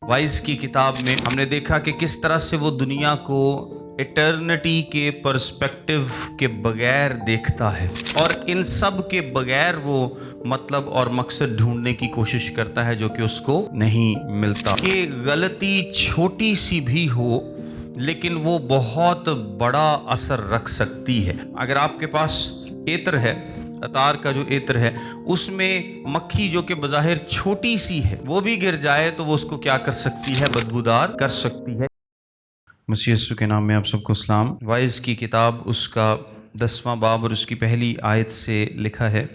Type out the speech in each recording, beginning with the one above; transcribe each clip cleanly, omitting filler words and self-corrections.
Wise की किताब में हमने देखा कि किस तरह से वो दुनिया को इटर्निटी के पर्सपेक्टिव के बगैर देखता है और इन सब के बगैर वो मतलब और मकसद ढूंढने की कोशिश करता है जो कि उसको नहीं मिलता। कि गलती छोटी सी भी हो लेकिन वो बहुत बड़ा असर रख सकती है। अगर आपके पास एतर है, अतार का जो एतर है, उसमें मक्खी जो कि बज़ाहिर छोटी सी है वो भी गिर जाए तो वो उसको क्या कर सकती है, बदबूदार कर सकती है। मसीह यीशु के नाम में आप सबको सलाम। वाइज की किताब उसका 10वां बाब और उसकी पहली आयत से लिखा है,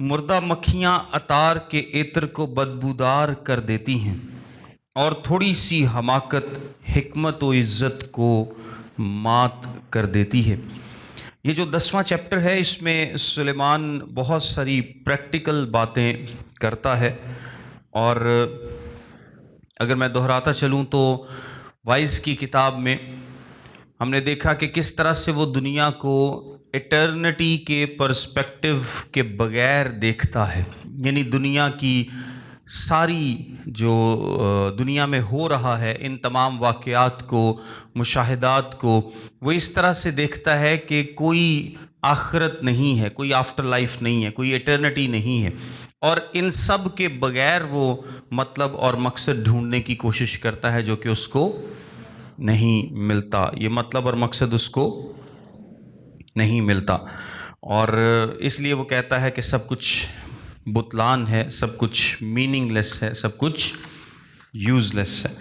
मुर्दा मक्खियाँ अतार के एतर को बदबूदार कर देती हैं और थोड़ी सी हमाकत हिकमत व इज़्ज़त को मात कर देती है। ये जो 10वां चैप्टर है इसमें सुलेमान बहुत सारी प्रैक्टिकल बातें करता है और अगर मैं दोहराता चलूँ तो वाइज की किताब में हमने देखा कि किस तरह से वो दुनिया को इटर्निटी के पर्सपेक्टिव के बगैर देखता है। यानी दुनिया की सारी जो दुनिया में हो रहा है, इन तमाम वाक़यात को, मुशाहिदात को वो इस तरह से देखता है कि कोई आखिरत नहीं है, कोई आफ्टर लाइफ नहीं है, कोई इटर्निटी नहीं है और इन सब के बगैर वो मतलब और मकसद ढूंढने की कोशिश करता है जो कि उसको नहीं मिलता। ये मतलब और मकसद उसको नहीं मिलता और इसलिए वो कहता है कि सब कुछ बुतलान है, सब कुछ मीनिंगलेस है, सब कुछ यूज़लेस है।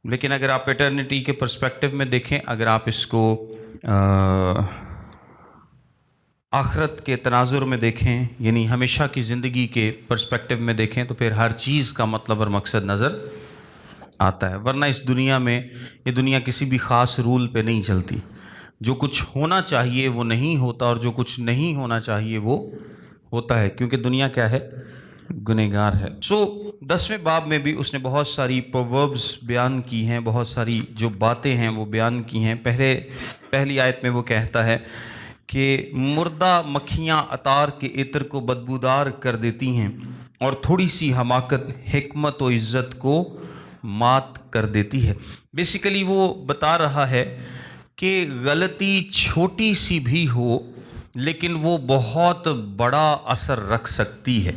लेकिन अगर आप इटर्निटी के पर्सपेक्टिव में देखें, अगर आप इसको आखिरत के तनाजुर में देखें, यानी हमेशा की ज़िंदगी के पर्सपेक्टिव में देखें, तो फिर हर चीज़ का मतलब और मकसद नज़र आता है। वरना इस दुनिया में, ये दुनिया किसी भी ख़ास रूल पे नहीं चलती। जो कुछ होना चाहिए वो नहीं होता और जो कुछ नहीं होना चाहिए वो होता है, क्योंकि दुनिया क्या है, गुनहगार है। 10वें बाब में भी उसने बहुत सारी प्रोवर्ब्स बयान की हैं, बहुत सारी जो बातें हैं वो बयान की हैं। पहली आयत में वो कहता है कि मुर्दा मक्खियाँ अतार के इत्र को बदबूदार कर देती हैं और थोड़ी सी हमाकत हिकमत व इज़्ज़त को मात कर देती है। बेसिकली वो बता रहा है कि गलती छोटी सी भी हो लेकिन वो बहुत बड़ा असर रख सकती है।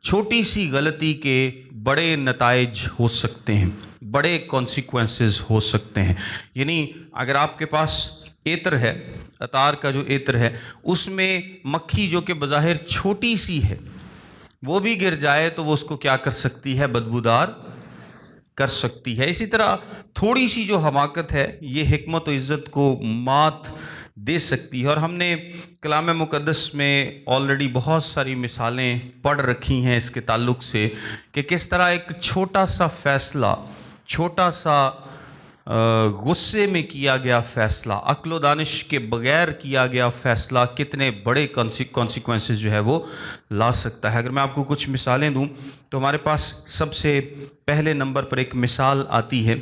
छोटी सी गलती के बड़े नताइज हो सकते हैं, बड़े कॉन्सिक्वेंसेस हो सकते हैं। यानी अगर आपके पास एतर है, अतार का जो एतर है, उसमें मक्खी जो कि बज़ाहिर छोटी सी है वो भी गिर जाए तो वो उसको क्या कर सकती है, बदबूदार कर सकती है। इसी तरह थोड़ी सी जो हमाकत है ये हिकमत व इज़्ज़त को मात दे सकती है। और हमने कलाम मुक़द्दस में ऑलरेडी बहुत सारी मिसालें पढ़ रखी हैं इसके ताल्लुक़ से कि किस तरह एक छोटा सा फ़ैसला, छोटा सा गुस्से में किया गया फ़ैसला, अक्ल दानिश के बग़ैर किया गया फ़ैसला कितने बड़े कॉन्सिक्वेंसेस जो है वो ला सकता है। अगर मैं आपको कुछ मिसालें दूं तो हमारे पास सबसे पहले नंबर पर एक मिसाल आती है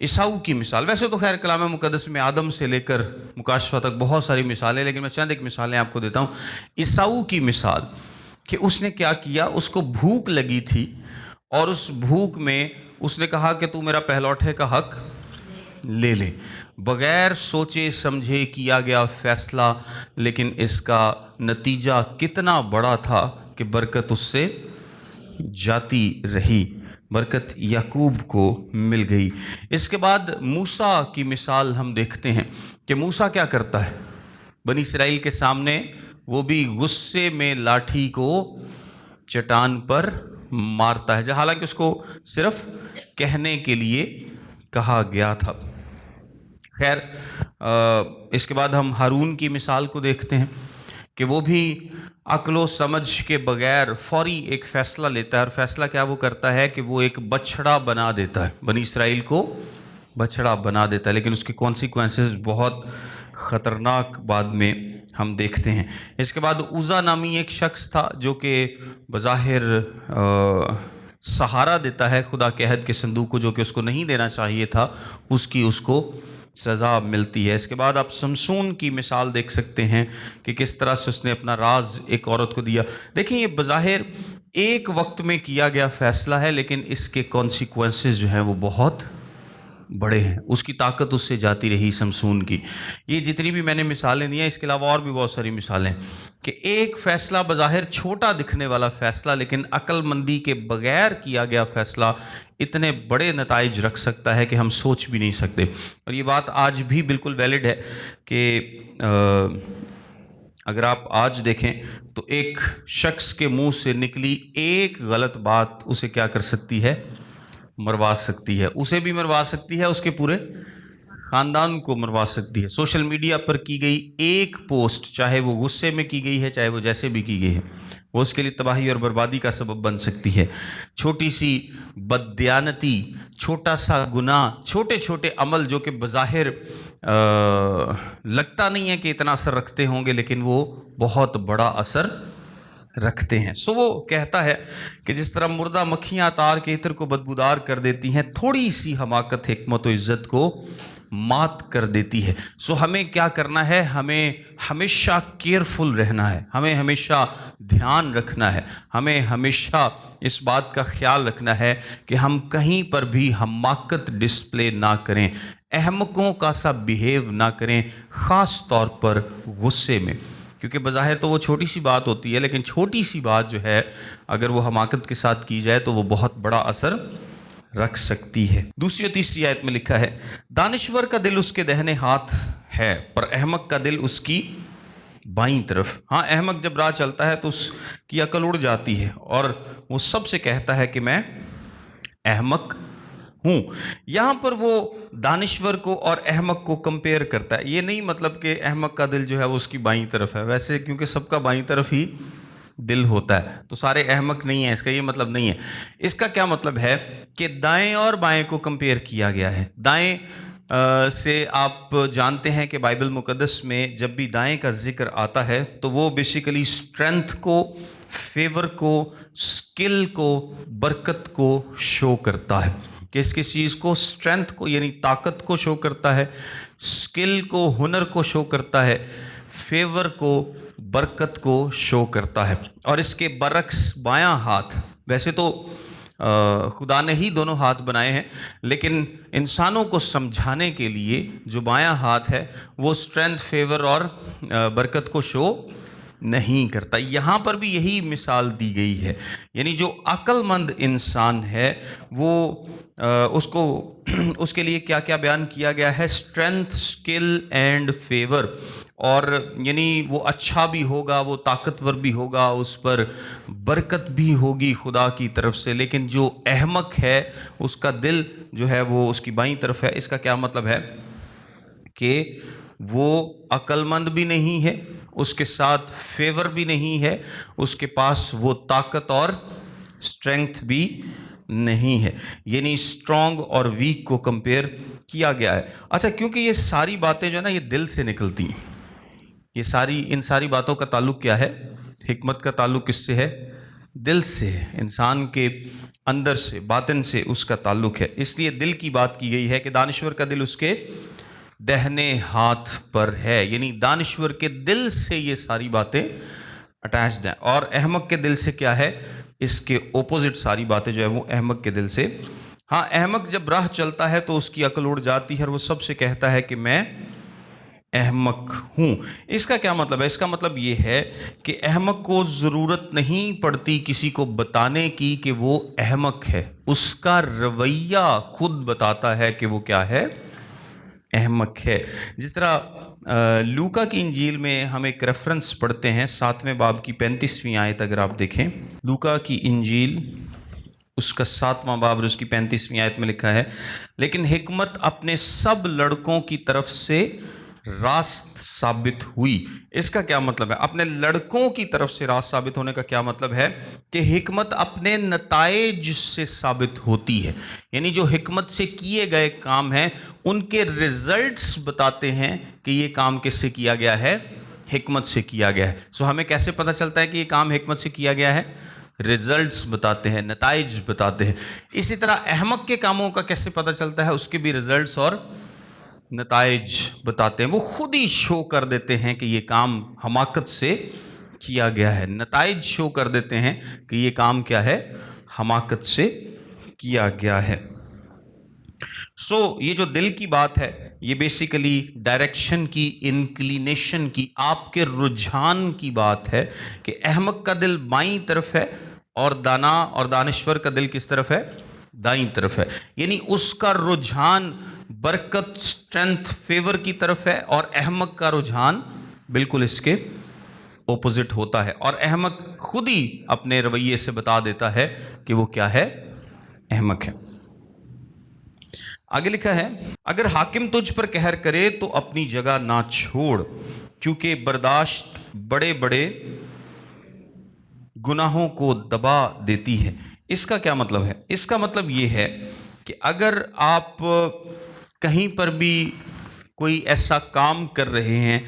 ईसाऊ की मिसाल। वैसे तो खैर कलाम मुक़द्दस में आदम से लेकर मुकाशफा तक बहुत सारी मिसालें, लेकिन मैं चंद एक मिसालें आपको देता हूँ। ईसाऊ की मिसाल कि उसने क्या किया, उसको भूख लगी थी और उस भूख में उसने कहा कि तू मेरा पहलौठे का हक ले ले। बग़ैर सोचे समझे किया गया फ़ैसला, लेकिन इसका नतीजा कितना बड़ा था कि बरकत उससे जाती रही, बरकत याकूब को मिल गई। इसके बाद मूसा की मिसाल हम देखते हैं कि मूसा क्या करता है, बनी इस्राएल के सामने वो भी गुस्से में लाठी को चट्टान पर मारता है, हालांकि उसको सिर्फ कहने के लिए कहा गया था। खैर इसके बाद हम हारून की मिसाल को देखते हैं कि वो भी अक्लो समझ के बगैर फौरी एक फ़ैसला लेता है और फ़ैसला क्या वो करता है कि वो एक बछड़ा बना देता है, बनी इस्राएल को बछड़ा बना देता है, लेकिन उसके कॉन्सिक्वेंसेस बहुत ख़तरनाक बाद में हम देखते हैं। इसके बाद उज़ा नामी एक शख्स था जो कि बज़ाहिर सहारा देता है खुदा के अहद के संदूक को, जो कि उसको नहीं देना चाहिए था, उसको सज़ा मिलती है। इसके बाद आप शमसून की मिसाल देख सकते हैं कि किस तरह से उसने अपना राज एक औरत को दिया। देखिए ये बज़ाहिर ایک وقت میں کیا گیا فیصلہ ہے، لیکن اس کے کانسیکوینسز جو ہیں وہ بہت بڑے ہیں. اس کی طاقت اس سے جاتی رہی سمسون کی. یہ جتنی بھی میں نے مثالیں دی ہیں، اس کے علاوہ اور بھی بہت ساری مثالیں، کہ ایک فیصلہ بظاہر چھوٹا دکھنے والا فیصلہ، لیکن عقل مندی کے بغیر کیا گیا فیصلہ اتنے بڑے نتائج رکھ سکتا ہے کہ ہم سوچ بھی نہیں سکتے. اور یہ بات آج بھی بالکل ویلڈ ہے کہ اگر آپ آج دیکھیں تو ایک شخص کے منہ سے نکلی ایک غلط بات اسے کیا کر سکتی ہے؟ مروا سکتی ہے. اسے بھی مروا سکتی ہے، اس کے پورے خاندان کو مروا سکتی ہے. سوشل میڈیا پر کی گئی ایک پوسٹ، چاہے وہ غصے میں کی گئی ہے، چاہے وہ جیسے بھی کی گئی ہے، وہ اس کے لیے تباہی اور بربادی کا سبب بن سکتی ہے. چھوٹی سی بددیانتی، چھوٹا سا گناہ، چھوٹے چھوٹے عمل جو کہ بظاہر لگتا نہیں ہے کہ اتنا اثر رکھتے ہوں گے، لیکن وہ بہت بڑا اثر رکھتے ہیں. سو وہ کہتا ہے کہ جس طرح مردہ مکھیاں تار کے عطر کو بدبودار کر دیتی ہیں، تھوڑی سی حماقت حکمت و عزت کو مات کر دیتی ہے. سو ہمیں کیا کرنا ہے؟ ہمیں ہمیشہ کیئرفل رہنا ہے، ہمیں ہمیشہ دھیان رکھنا ہے، ہمیں ہمیشہ اس بات کا خیال رکھنا ہے کہ ہم کہیں پر بھی حماقت ڈسپلے نہ کریں، احمقوں کا سا بیہیو نہ کریں، خاص طور پر غصے میں. کیونکہ بظاہر تو وہ چھوٹی سی بات ہوتی ہے، لیکن چھوٹی سی بات جو ہے اگر وہ حماقت کے ساتھ کی جائے تو وہ بہت بڑا اثر رکھ سکتی ہے. دوسری اور تیسری آیت میں لکھا ہے، دانشور کا دل اس کے دہنے ہاتھ ہے، پر احمق کا دل اس کی بائیں طرف. ہاں، احمق جب راہ چلتا ہے تو اس کی عقل اڑ جاتی ہے اور وہ سب سے کہتا ہے کہ میں احمق ہوں. یہاں پر وہ دانشور کو اور احمق کو کمپیئر کرتا ہے. یہ نہیں مطلب کہ احمق کا دل جو ہے وہ اس کی بائیں طرف ہے، ویسے کیونکہ سب کا بائیں طرف ہی دل ہوتا ہے تو سارے احمق نہیں ہیں، اس کا یہ مطلب نہیں ہے. اس کا کیا مطلب ہے کہ دائیں اور بائیں کو کمپیئر کیا گیا ہے. دائیں سے آپ جانتے ہیں کہ بائبل مقدس میں جب بھی دائیں کا ذکر آتا ہے تو وہ بیسیکلی اسٹرینتھ کو، فیور کو، اسکل کو، برکت کو شو کرتا ہے. کس کس چیز کو؟ اسٹرینتھ کو یعنی طاقت کو شو کرتا ہے، اسکل کو، ہنر کو شو کرتا ہے، فیور کو، برکت کو شو کرتا ہے. اور اس کے برعکس بایاں ہاتھ، ویسے تو خدا نے ہی دونوں ہاتھ بنائے ہیں، لیکن انسانوں کو سمجھانے کے لیے جو بایاں ہاتھ ہے وہ اسٹرینتھ، فیور اور برکت کو شو نہیں کرتا. یہاں پر بھی یہی مثال دی گئی ہے. یعنی جو عقل مند انسان ہے وہ اس کے لیے کیا کیا بیان کیا گیا ہے؟ Strength, skill and favour. اور یعنی وہ اچھا بھی ہوگا، وہ طاقتور بھی ہوگا، اس پر برکت بھی ہوگی خدا کی طرف سے. لیکن جو احمق ہے اس کا دل جو ہے وہ اس کی بائیں طرف ہے. اس کا کیا مطلب ہے؟ کہ وہ عقل مند بھی نہیں ہے، اس کے ساتھ فیور بھی نہیں ہے، اس کے پاس وہ طاقت اور اسٹرینگتھ بھی نہیں ہے. یعنی اسٹرانگ اور ویک کو کمپیئر کیا گیا ہے. اچھا، کیونکہ یہ ساری باتیں جو ہے نا یہ دل سے نکلتی ہیں، ان ساری باتوں کا تعلق کیا ہے؟ حکمت کا تعلق کس سے ہے؟ دل سے ہے. انسان کے اندر سے، باطن سے اس کا تعلق ہے. اس لیے دل کی بات کی گئی ہے کہ دانشور کا دل اس کے دہنے ہاتھ پر ہے. یعنی دانشور کے دل سے یہ ساری باتیں اٹیچڈ ہیں. اور احمق کے دل سے کیا ہے؟ اس کے اپوزٹ ساری باتیں جو ہے وہ احمق کے دل سے. ہاں، احمق جب راہ چلتا ہے تو اس کی عقل اڑ جاتی ہے اور وہ سب سے کہتا ہے کہ میں احمق ہوں. اس کا کیا مطلب ہے؟ اس کا مطلب یہ ہے کہ احمق کو ضرورت نہیں پڑتی کسی کو بتانے کی کہ وہ احمق ہے. اس کا رویہ خود بتاتا ہے کہ وہ کیا ہے؟ احمق ہے. جس طرح لوکا کی انجیل میں ہم ایک ریفرنس پڑھتے ہیں 7ویں باب کی 35ویں آیت. اگر آپ دیکھیں لوکا کی انجیل اس کا 7واں باب اور اس کی 35ویں آیت میں لکھا ہے، لیکن حکمت اپنے سب لڑکوں کی طرف سے راست ثابت ہوئی. اس کا کیا مطلب ہے؟ اپنے لڑکوں کی طرف سے راست ثابت ہونے کا کیا مطلب ہے؟ کہ حکمت اپنے نتائج سے ثابت ہوتی ہے. یعنی جو حکمت سے کیے گئے کام ہیں ان کے ریزلٹس بتاتے ہیں کہ یہ کام کس سے کیا گیا ہے؟ حکمت سے کیا گیا ہے. سو ہمیں کیسے پتہ چلتا ہے کہ یہ کام حکمت سے کیا گیا ہے؟ ریزلٹس بتاتے ہیں، نتائج بتاتے ہیں. اسی طرح احمق کے کاموں کا کیسے پتہ چلتا ہے؟ اس کے بھی ریزلٹس اور نتائج بتاتے ہیں. وہ خود ہی شو کر دیتے ہیں کہ یہ کام حماقت سے किया गया है। नताइज शो कर देते हैं कि ये काम क्या है, हमाकत से किया गया है। ये जो दिल की बात है, ये बेसिकली डायरेक्शन की, इंक्लिनेशन की, आपके रुझान की बात है कि अहमक का दिल बाईं तरफ है और दाना और दानिश्वर का दिल किस तरफ है, दाईं तरफ है। यानी उसका रुझान बरकत, स्ट्रेंथ, फेवर की तरफ है और अहमक का रुझान बिल्कुल इसके ओपोजिट होता है। और अहमक खुद ही अपने रवैये से बता देता है कि वो क्या है, अहमक है। आगे लिखा है, अगर हाकिम तुझ पर कहर करे तो अपनी जगह ना छोड़, क्योंकि बर्दाश्त बड़े बड़े गुनाहों को दबा देती है। इसका क्या मतलब है? इसका मतलब ये है कि अगर आप कहीं पर भी कोई ऐसा काम कर रहे हैं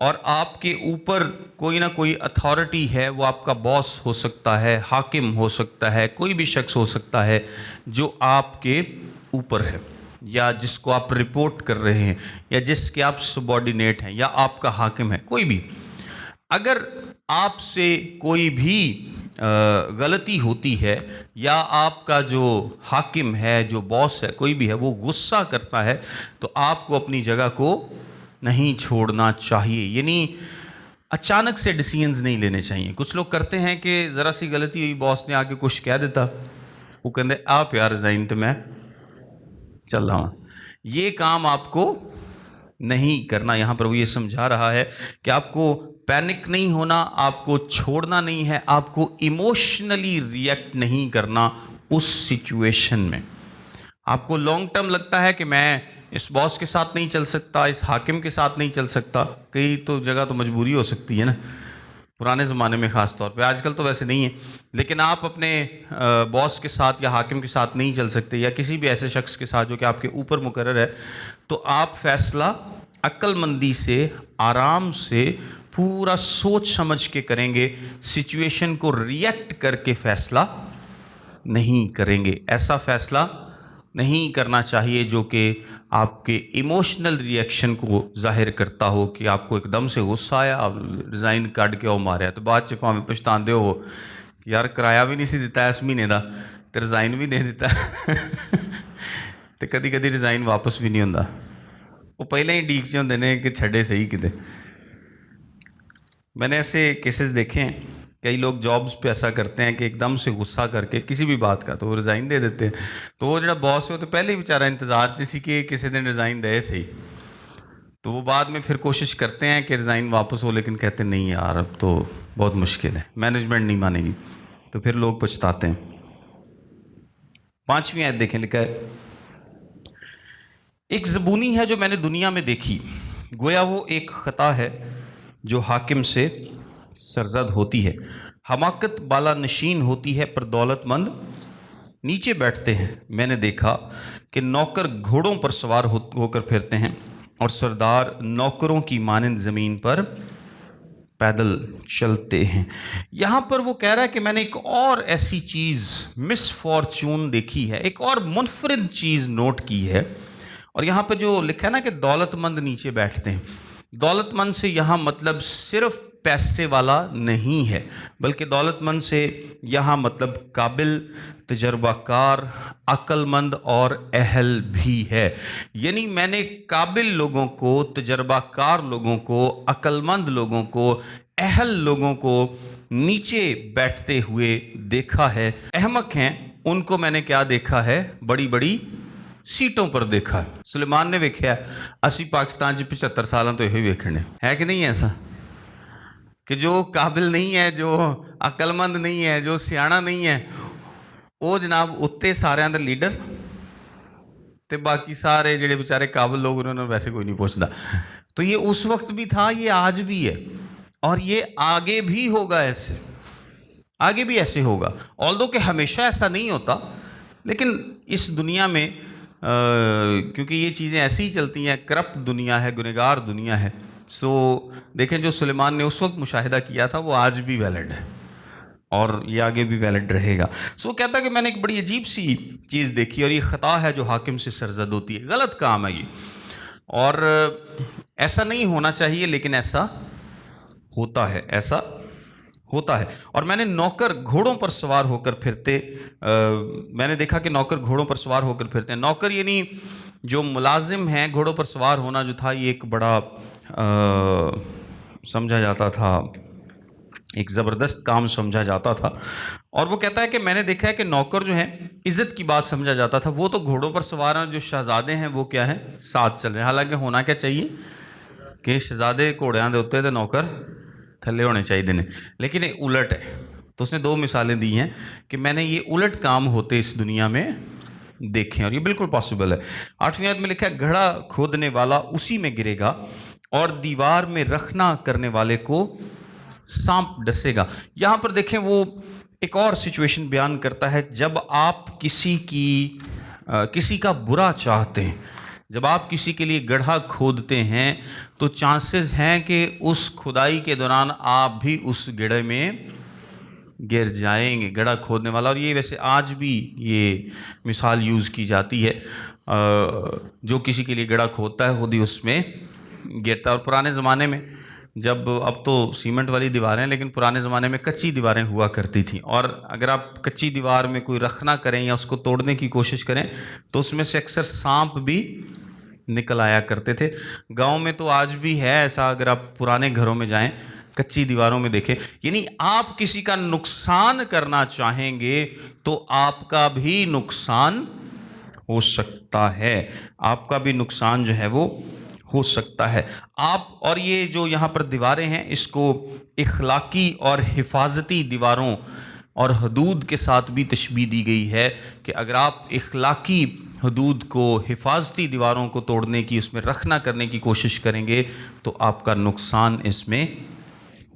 और आपके ऊपर कोई ना कोई अथॉरिटी है, वो आपका बॉस हो सकता है, हाकिम हो सकता है, कोई भी शख्स हो सकता है जो आपके ऊपर है या जिसको आप रिपोर्ट कर रहे हैं या जिसके आप सबॉर्डिनेट हैं या आपका हाकिम है, कोई भी, अगर आपसे कोई भी गलती होती है या आपका जो हाकिम है, जो बॉस है, कोई भी है, वो गुस्सा करता है, तो आपको अपनी जगह को नहीं छोड़ना चाहिए। यानी अचानक से डिसीजंस नहीं लेने चाहिए। कुछ लोग करते हैं कि ज़रा सी गलती हुई, बॉस ने आके कुछ कह देता, वो कहते आप यार रिज़ाइन तो मैं चल रहा हूँ। ये काम आपको नहीं करना। यहाँ पर वो ये समझा रहा है कि आपको पैनिक नहीं होना, आपको छोड़ना नहीं है, आपको इमोशनली रिएक्ट नहीं करना उस सिचुएशन में। आपको लॉन्ग टर्म लगता है कि मैं इस बॉस के साथ नहीं चल सकता, इस हाकिम के साथ नहीं चल सकता, कई तो जगह तो मजबूरी हो सकती है ना, पुराने ज़माने में ख़ास तौर पे, आजकल तो वैसे नहीं है, लेकिन आप अपने बॉस के साथ या हाकिम के साथ नहीं चल सकते या किसी भी ऐसे शख्स के साथ जो कि आपके ऊपर मुकर्रर है, तो आप फैसला अक्लमंदी से, आराम से, पूरा सोच समझ के करेंगे, सिचुएशन को रिएक्ट करके फैसला नहीं करेंगे। ऐसा फैसला नहीं करना चाहिए जो कि आपके इमोशनल रिएक्शन को जाहिर करता हो, कि आपको एकदम से गुस्सा आया, आप रिज़ाइन कट के मारे तो बाद च भावें पछताते हो कि यार किराया भी नहीं सी दिता इस महीने का तो रिज़ाइन भी दे दिता तो कदी कदी रिज़ाइन वापस भी नहीं होंदा, वो पहले ही ਡੀਕ 'ਚ ਹੁੰਦੇ ने कि छड़े सही किते। मैंने ऐसे केसेस देखे हैं, कई लोग जॉब्स पे ऐसा करते हैं कि एकदम से गुस्सा करके किसी भी बात का तो वो रिज़ाइन दे देते हैं, तो वो जो बॉस है वो तो पहले ही बेचारा इंतज़ार सी कि किसी दिन रिज़ाइन दे सही, तो वो बाद में फिर कोशिश करते हैं कि रिज़ाइन वापस हो, लेकिन कहते नहीं यार अब तो बहुत मुश्किल है, मैनेजमेंट नहीं मानेगी, तो फिर लोग पछताते हैं। 5वीं आयत देखें, लिखा है, एक ज़बूनी है जो मैंने दुनिया में देखी, गोया वो एक ख़ता है जो हाकिम से सरजद होती है, हमाकत बाला नशीन होती है पर दौलतमंद नीचे बैठते हैं। मैंने देखा कि नौकर घोड़ों पर सवार होकर फिरते हैं और सरदार नौकरों की मानंद ज़मीन पर पैदल चलते हैं। यहाँ पर वो कह रहा है कि मैंने एक और ऐसी चीज़ मिसफॉर्चून देखी है, एक और मुनफरिद चीज़ नोट की है। और यहाँ पर जो लिखा है ना कि दौलतमंद नीचे बैठते हैं, दौलतमंद से यहाँ मतलब सिर्फ पैसे वाला नहीं है, बल्कि दौलतमंद से यहाँ मतलब काबिल, तजर्बाकार, अक्लमंद और अहल भी है। यानी मैंने काबिल लोगों को, तजर्बाकार लोगों को, अक्लमंद लोगों को, अहल लोगों को नीचे बैठते हुए देखा है। अहमक हैं उनको मैंने क्या देखा है, बड़ी बड़ी सीटों पर देखा है। सुलेमान ने वेख्या असी पाकिस्तान 75 सालों तो यही वेखने है कि नहीं, ऐसा कि जो काबिल नहीं है, जो अक्लमंद नहीं है, जो सियाना नहीं है, वो जनाब उत्ते सारे दे लीडर, तो बाकी सारे जेडे बेचारे काबिल लोग उन्होंने वैसे कोई नहीं पूछता। तो ये उस वक्त भी था, ये आज भी है और ये आगे भी होगा, ऐसे आगे भी ऐसे होगा। ऑल्दो कि हमेशा ऐसा नहीं होता, लेकिन इस दुनिया में क्योंकि ये चीज़ें ऐसी ही चलती हैं, करप्ट दुनिया है, गुनहगार दुनिया है। सो देखें, जो सुलेमान ने उस वक्त मुशाहिदा किया था वो आज भी वैलिड है और ये आगे भी वैलिड रहेगा। सो कहता है कि मैंने एक बड़ी अजीब सी चीज़ देखी और ये ख़ता है जो हाकिम से सरजद होती है, गलत काम है ये, और ऐसा नहीं होना चाहिए, लेकिन ऐसा होता है, ऐसा ہوتا ہے. اور میں نے نوکر گھوڑوں پر سوار ہو کر پھرتے میں نے دیکھا کہ نوکر گھوڑوں پر سوار ہو کر پھرتے ہیں. نوکر یعنی جو ملازم ہیں، گھوڑوں پر سوار ہونا جو تھا یہ ایک بڑا سمجھا جاتا تھا، ایک زبردست کام سمجھا جاتا تھا. اور وہ کہتا ہے کہ میں نے دیکھا ہے کہ نوکر جو ہیں عزت کی بات سمجھا جاتا تھا. وہ تو گھوڑوں پر سوار ہیں، جو شہزادے ہیں وہ کیا ہیں، ساتھ چل رہے ہیں. حالانکہ ہونا کیا چاہیے کہ شہزادے گھوڑیاں دے ہوتے تھے، نوکر تھلے ہونے چاہیے نے، لیکن یہ الٹ ہے. تو اس نے دو مثالیں دی ہیں کہ میں نے یہ الٹ کام ہوتے اس دنیا میں دیکھیں، اور یہ بالکل پاسبل ہے. 8ویں آیت میں لکھا ہے گڑھا کھودنے والا اسی میں گرے گا اور دیوار میں رکھنا کرنے والے کو سانپ ڈسے گا. یہاں پر دیکھیں وہ ایک اور سچویشن بیان کرتا ہے. جب آپ کسی کا برا چاہتے ہیں، جب آپ کسی کے لیے گڑھا کھودتے ہیں تو چانسز ہیں کہ اس کھدائی کے دوران آپ بھی اس گڑھے میں گر جائیں گے. گڑھا کھودنے والا، اور یہ ویسے آج بھی یہ مثال یوز کی جاتی ہے، جو کسی کے لیے گڑھا کھودتا ہے خود ہی اس میں گرتا ہے. اور پرانے زمانے میں جب، اب تو سیمنٹ والی دیواریں، لیکن پرانے زمانے میں کچی دیواریں ہوا کرتی تھیں، اور اگر آپ کچی دیوار میں کوئی رخنا کریں یا اس کو توڑنے کی کوشش کریں تو اس میں سے اکثر سانپ بھی نکل آیا کرتے تھے. گاؤں میں تو آج بھی ہے ایسا، اگر آپ پرانے گھروں میں جائیں کچی دیواروں میں دیکھیں. یعنی آپ کسی کا نقصان کرنا چاہیں گے تو آپ کا بھی نقصان ہو سکتا ہے، آپ کا بھی نقصان جو ہے وہ ہو سکتا ہے. آپ، اور یہ جو یہاں پر دیواریں ہیں اس کو اخلاقی اور حفاظتی دیواروں اور حدود کے ساتھ بھی تشبیہ دی گئی ہے کہ اگر آپ اخلاقی حدود کو، حفاظتی دیواروں کو توڑنے کی، اس میں رخنا کرنے کی کوشش کریں گے تو آپ کا نقصان اس میں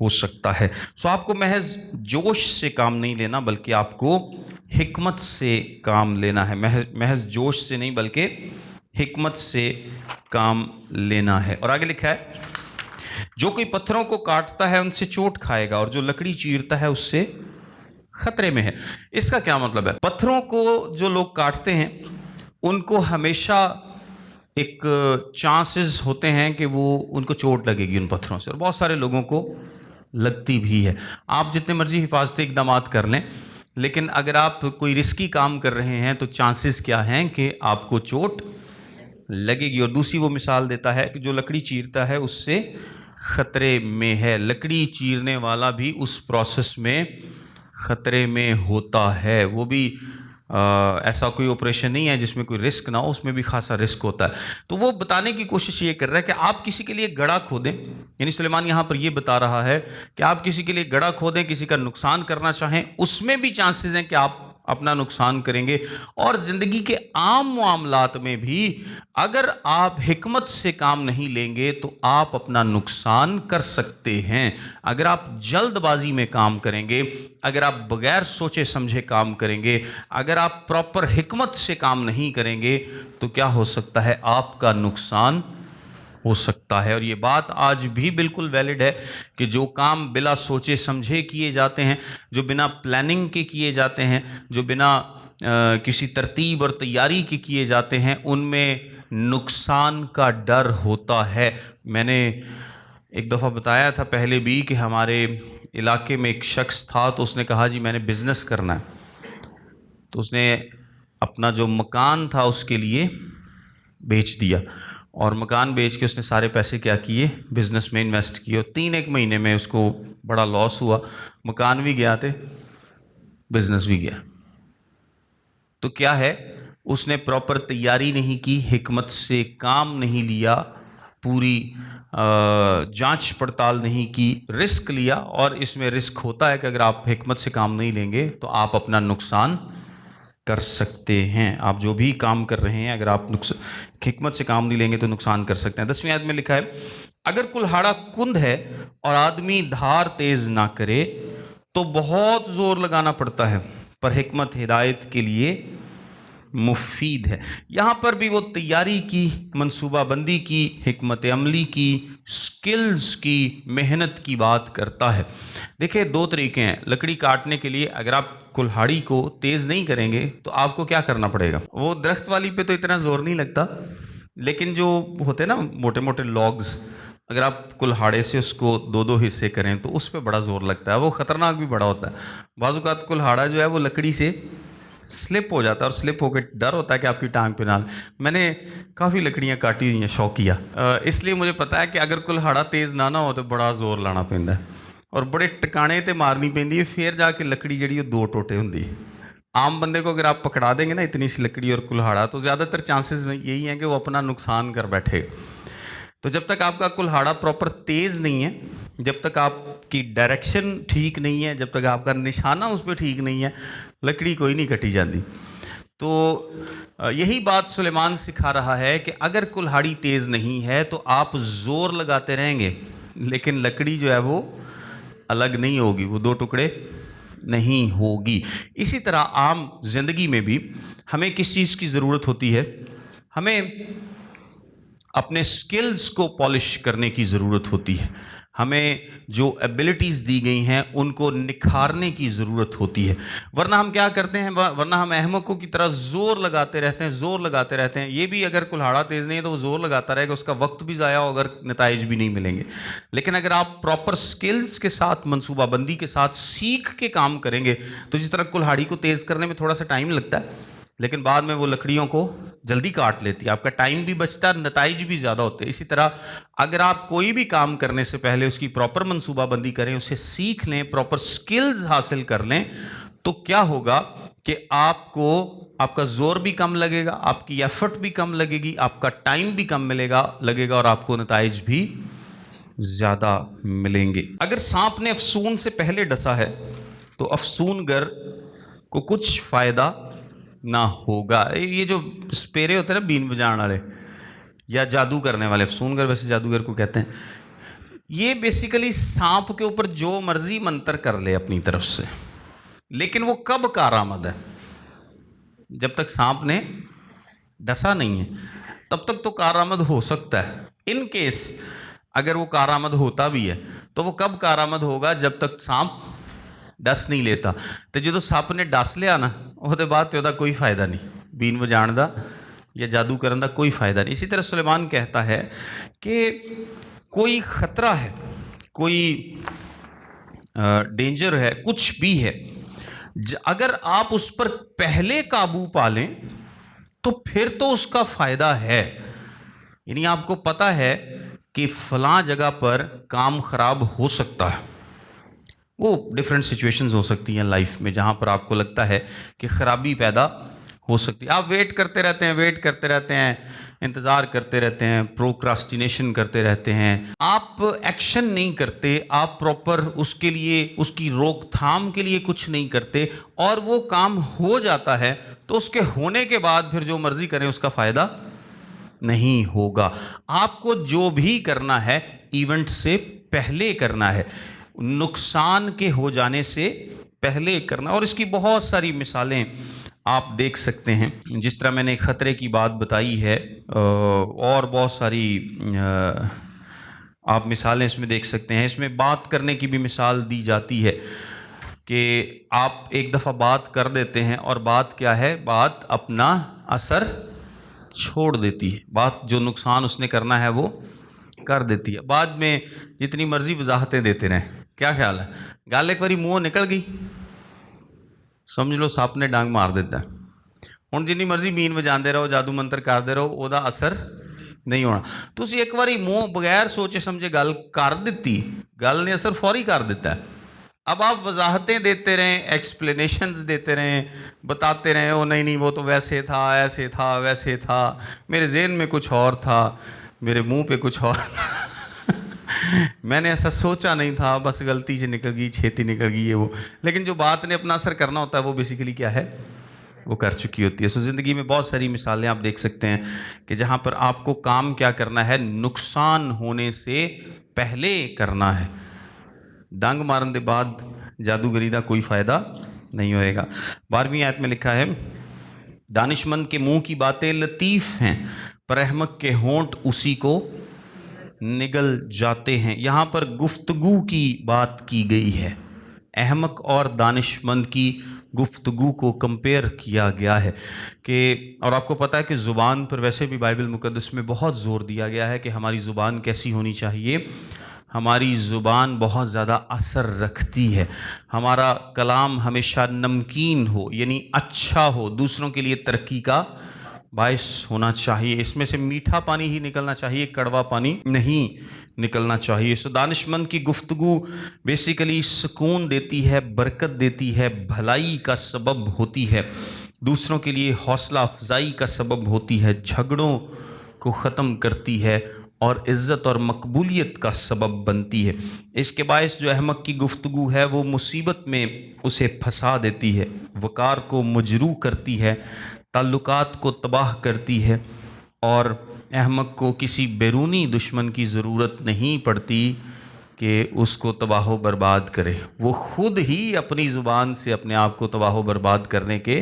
ہو سکتا ہے. سو آپ کو محض جوش سے کام نہیں لینا بلکہ آپ کو حکمت سے کام لینا ہے. محض جوش سے نہیں بلکہ حکمت سے کام لینا ہے. اور آگے لکھا ہے جو کوئی پتھروں کو کاٹتا ہے ان سے چوٹ کھائے گا، اور جو لکڑی چیرتا ہے اس سے خطرے میں ہے. اس کا کیا مطلب ہے؟ پتھروں کو جو لوگ کاٹتے ہیں ان کو ہمیشہ ایک چانسز ہوتے ہیں کہ وہ ان کو چوٹ لگے گی ان پتھروں سے، اور بہت سارے لوگوں کو لگتی بھی ہے. آپ جتنے مرضی حفاظتی اقدامات کر لیں، لیکن اگر آپ کوئی رسکی کام کر رہے ہیں تو چانسز کیا ہیں کہ آپ کو چوٹ لگے گی. اور دوسری وہ مثال دیتا ہے کہ جو لکڑی چیرتا ہے اس سے خطرے میں ہے. لکڑی چیرنے والا بھی اس پروسیس میں خطرے میں ہوتا ہے. وہ بھی ایسا کوئی آپریشن نہیں ہے جس میں کوئی رسک نہ ہو، اس میں بھی خاصا رسک ہوتا ہے. تو وہ بتانے کی کوشش یہ کر رہا ہے کہ آپ کسی کے لیے گڑھا کھودیں، یعنی سلیمان یہاں پر یہ بتا رہا ہے کہ آپ کسی کے لیے گڑھا کھودیں، کسی کا نقصان کرنا چاہیں، اس میں بھی چانسز ہیں کہ آپ اپنا نقصان کریں گے. اور زندگی کے عام معاملات میں بھی اگر آپ حکمت سے کام نہیں لیں گے تو آپ اپنا نقصان کر سکتے ہیں. اگر آپ جلد بازی میں کام کریں گے، اگر آپ بغیر سوچے سمجھے کام کریں گے، اگر آپ پراپر حکمت سے کام نہیں کریں گے تو کیا ہو سکتا ہے؟ آپ کا نقصان ہو سکتا ہے. اور یہ بات آج بھی بالکل ویلڈ ہے کہ جو کام بلا سوچے سمجھے کیے جاتے ہیں، جو بنا پلاننگ کے کیے جاتے ہیں، جو بنا کسی ترتیب اور تیاری کے کیے جاتے ہیں، ان میں نقصان کا ڈر ہوتا ہے. میں نے ایک دفعہ بتایا تھا پہلے بھی کہ ہمارے علاقے میں ایک شخص تھا، تو اس نے کہا جی میں نے بزنس کرنا ہے. تو اس نے اپنا جو مکان تھا اس کے لیے بیچ دیا، اور مکان بیچ کے اس نے سارے پیسے کیا کیے؟ بزنس میں انویسٹ کیے. اور 3 مہینے میں اس کو بڑا لاس ہوا، مکان بھی گیا تھے، بزنس بھی گیا. تو کیا ہے؟ اس نے پراپر تیاری نہیں کی، حکمت سے کام نہیں لیا، پوری جانچ پڑتال نہیں کی، رسک لیا. اور اس میں رسک ہوتا ہے کہ اگر آپ حکمت سے کام نہیں لیں گے تو آپ اپنا نقصان کر سکتے ہیں. آپ جو بھی کام کر رہے ہیں اگر آپ حکمت سے کام نہیں لیں گے تو نقصان کر سکتے ہیں. 10ویں آیت میں لکھا ہے اگر کلہاڑا کند ہے اور آدمی دھار تیز نہ کرے تو بہت زور لگانا پڑتا ہے، پر حکمت ہدایت کے لیے مفید ہے. یہاں پر بھی وہ تیاری کی، منصوبہ بندی کی، حکمت عملی کی، سکلز کی، محنت کی بات کرتا ہے. دیکھیں 2 طریقے ہیں لکڑی کاٹنے کے لیے. اگر آپ کلہاڑی کو تیز نہیں کریں گے تو آپ کو کیا کرنا پڑے گا؟ وہ درخت والی پہ تو اتنا زور نہیں لگتا، لیکن جو ہوتے ہیں نا موٹے موٹے لاگز، اگر آپ کلہاڑے سے اس کو 2 حصے کریں تو اس پہ بڑا زور لگتا ہے، وہ خطرناک بھی بڑا ہوتا ہے۔ بعض اوقات کلہاڑا جو ہے وہ لکڑی سے سلپ ہو جاتا ہے، اور سلپ ہو کے ڈر ہوتا ہے کہ آپ کی ٹانگ پہ نہ لگے۔ میں نے کافی لکڑیاں کاٹی ہوئی ہیں شوقیہ، اس لیے مجھے پتا ہے کہ اگر کلہاڑا تیز نہ ہو تو بڑا زور لانا پیندا ہے اور بڑے ٹکانے تے مارنی پیندی ہے، پھر جا کے لکڑی جڑی وہ 2 ٹوٹے ہوندی ہے۔ عام بندے کو اگر آپ پکڑا دیں گے نا اتنی سی لکڑی اور کلہاڑا، تو زیادہ تر چانسز یہی ہیں کہ وہ اپنا نقصان کر بیٹھے۔ تو جب تک آپ کا کلہاڑا پراپر تیز نہیں ہے، جب تک آپ کی ڈائریکشن ٹھیک نہیں ہے، جب تک آپ کا نشانہ اس پہ ٹھیک نہیں ہے، لکڑی کوئی نہیں کٹی جاتی۔ تو یہی بات سلیمان سکھا رہا ہے کہ اگر کلہاڑی تیز نہیں ہے تو آپ زور لگاتے رہیں گے، لیکن لکڑی جو ہے وہ الگ نہیں ہوگی، وہ 2 ٹکڑے نہیں ہوگی۔ اسی طرح عام زندگی میں بھی ہمیں کس چیز کی ضرورت ہوتی ہے؟ ہمیں اپنے سکلز کو پالش کرنے کی ضرورت ہوتی ہے، ہمیں جو ایبلٹیز دی گئی ہیں ان کو نکھارنے کی ضرورت ہوتی ہے، ورنہ ہم کیا کرتے ہیں؟ ورنہ ہم احمقوں کی طرح زور لگاتے رہتے ہیں، زور لگاتے رہتے ہیں۔ یہ بھی اگر کلہاڑا تیز نہیں ہے تو وہ زور لگاتا رہے گا، اس کا وقت بھی ضائع ہوگا، نتائج بھی نہیں ملیں گے۔ لیکن اگر آپ پراپر سکلز کے ساتھ، منصوبہ بندی کے ساتھ سیکھ کے کام کریں گے، تو جس طرح کلہاڑی کو تیز کرنے میں تھوڑا سا ٹائم لگتا ہے، لیکن بعد میں وہ لکڑیوں کو جلدی کاٹ لیتی ہے، آپ کا ٹائم بھی بچتا ہے، نتائج بھی زیادہ ہوتے ہیں۔ اسی طرح اگر آپ کوئی بھی کام کرنے سے پہلے اس کی پراپر منصوبہ بندی کریں، اسے سیکھ لیں، پراپر سکلز حاصل کر لیں، تو کیا ہوگا کہ آپ کا زور بھی کم لگے گا، آپ کی ایفرٹ بھی کم لگے گی، آپ کا ٹائم بھی کم لگے گا اور آپ کو نتائج بھی زیادہ ملیں گے۔ اگر سانپ نے افسون سے پہلے ڈسا ہے تو افسون گر کو کچھ فائدہ نہ ہوگا۔ یہ جو سپیرے ہوتے ہیں نا بین بجانے والے یا جادو کرنے والے، افسون گر ویسے جادوگر کو کہتے ہیں، یہ بیسیکلی سانپ کے اوپر جو مرضی منتر کر لے اپنی طرف سے، لیکن وہ کب کارآمد ہے؟ جب تک سانپ نے ڈسا نہیں ہے تب تک تو کارآمد ہو سکتا ہے۔ ان کیس اگر وہ کارآمد ہوتا بھی ہے تو وہ کب کارآمد ہوگا؟ جب تک سانپ ڈس نہیں لیتا۔ تو جدو سپ نے ڈس لیا نا، وہ بعد تو کوئی فائدہ نہیں، بین بجان دا یا جادو کرن دا کوئی فائدہ نہیں۔ اسی طرح سلیمان کہتا ہے کہ کوئی خطرہ ہے، کوئی ڈینجر ہے، کچھ بھی ہے، اگر آپ اس پر پہلے قابو پا لیں تو پھر تو اس کا فائدہ ہے۔ یعنی آپ کو پتہ ہے کہ فلاں جگہ پر کام خراب ہو سکتا ہے، وہ ڈیفرنٹ سچویشنز ہو سکتی ہیں لائف میں جہاں پر آپ کو لگتا ہے کہ خرابی پیدا ہو سکتی ہے۔ آپ ویٹ کرتے رہتے ہیں، انتظار کرتے رہتے ہیں، پروکراسٹینیشن کرتے رہتے ہیں، آپ ایکشن نہیں کرتے، آپ پراپر اس کے لیے، اس کی روک تھام کے لیے کچھ نہیں کرتے، اور وہ کام ہو جاتا ہے تو اس کے ہونے کے بعد پھر جو مرضی کریں اس کا فائدہ نہیں ہوگا۔ آپ کو جو بھی کرنا ہے ایونٹ سے پہلے کرنا ہے، نقصان کے ہو جانے سے پہلے کرنا۔ اور اس کی بہت ساری مثالیں آپ دیکھ سکتے ہیں، جس طرح میں نے خطرے کی بات بتائی ہے، اور بہت ساری آپ مثالیں اس میں دیکھ سکتے ہیں۔ اس میں بات کرنے کی بھی مثال دی جاتی ہے کہ آپ ایک دفعہ بات کر دیتے ہیں اور بات کیا ہے؟ بات اپنا اثر چھوڑ دیتی ہے، بات جو نقصان اس نے کرنا ہے وہ کر دیتی ہے۔ بعد میں جتنی مرضی وضاحتیں دیتے رہیں، کیا خیال ہے؟ گل ایک باری منہ نکل گئی، سمجھ لو سپ نے ڈانگ مار دیتا ہے۔ ہوں جنی مرضی مین بجاندے رہو، جادو منتر کرتے رہو، وہ اثر نہیں ہونا۔ تسی ایک باری منہ بغیر سوچے سمجھے گل کر دیتی، گل نے اثر فوری کر دیتا ہے۔ اب آپ وضاحتیں دیتے رہیں، ایکسپلینیشنز دیتے رہیں، بتاتے رہیں، او نہیں وہ تو ویسے تھا، ایسے تھا، ویسے تھا، میرے ذہن میں کچھ اور تھا، میرے منہ پہ کچھ اور میں نے ایسا سوچا نہیں تھا، بس غلطی سے نکل گئی، چھیتی نکل گئی ہے وہ۔ لیکن جو بات نے اپنا اثر کرنا ہوتا ہے وہ بیسیکلی کیا ہے؟ وہ کر چکی ہوتی ہے۔ زندگی میں بہت ساری مثالیں آپ دیکھ سکتے ہیں کہ جہاں پر آپ کو کام کیا کرنا ہے؟ نقصان ہونے سے پہلے کرنا ہے۔ ڈنگ مارن دے بعد جادوگری دا کوئی فائدہ نہیں ہوئے گا۔ 12ویں آیت میں لکھا ہے، دانش مند کے منہ کی باتیں لطیف ہیں، پر احمق کے ہونٹ اسی کو نگل جاتے ہیں۔ یہاں پر گفتگو کی بات کی گئی ہے، احمق اور دانش مند کی गुफ्तगू को कंपेयर किया गया है कि, और आपको पता है कि ज़ुबान पर वैसे भी बाइबल मुक़द्दस में बहुत ज़ोर दिया गया है कि हमारी ज़ुबान कैसी होनी चाहिए। हमारी ज़ुबान बहुत ज़्यादा असर रखती है। हमारा कलाम हमेशा नमकीन हो, यानी अच्छा हो, दूसरों के लिए तरक्की का बायस होना चाहिए। इसमें से मीठा पानी ही निकलना चाहिए, कड़वा पानी नहीं निकलना चाहिए। सो दानिशमंद की गुफ्तगू बेसिकली सुकून देती है, बरकत देती है, भलाई का सबब होती है, दूसरों के लिए हौसला अफजाई का सबब होती है, झगड़ों को ख़त्म करती है और इज़्ज़त और मकबूलियत का सबब बनती है। इसके बायस जो अहमक की गुफ्तगू है वो मुसीबत में उसे फंसा देती है, वक़ार को मजरू करती है, ताल्लुकात को तबाह करती है, और अहमक को किसी बैरूनी दुश्मन की ज़रूरत नहीं पड़ती कि उसको तबाह बर्बाद करे। वो ख़ुद ही अपनी ज़ुबान से अपने आप को तबाह बर्बाद करने के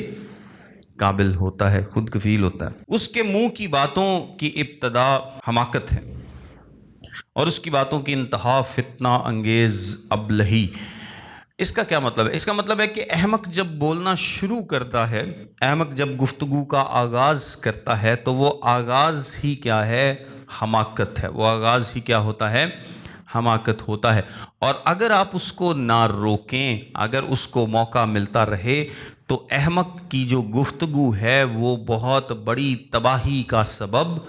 काबिल होता है, खुद कफील होता है। उसके मुंह की बातों की इब्तदा हमाकत है और उसकी बातों की इंतहा फितना अंगेज़ अबलही। इसका क्या मतलब है? इसका मतलब है कि अहमक जब बोलना शुरू करता है, अहमक जब गुफ्तगू का आगाज़ करता है, तो वो आगाज़ ही क्या है? हमाकत है। वो आगाज़ ही क्या होता है? हमाकत होता है। और अगर आप उसको ना रोकें, अगर उसको मौका मिलता रहे, तो अहमक की जो गुफ्तगू है वो बहुत बड़ी तबाही का सबब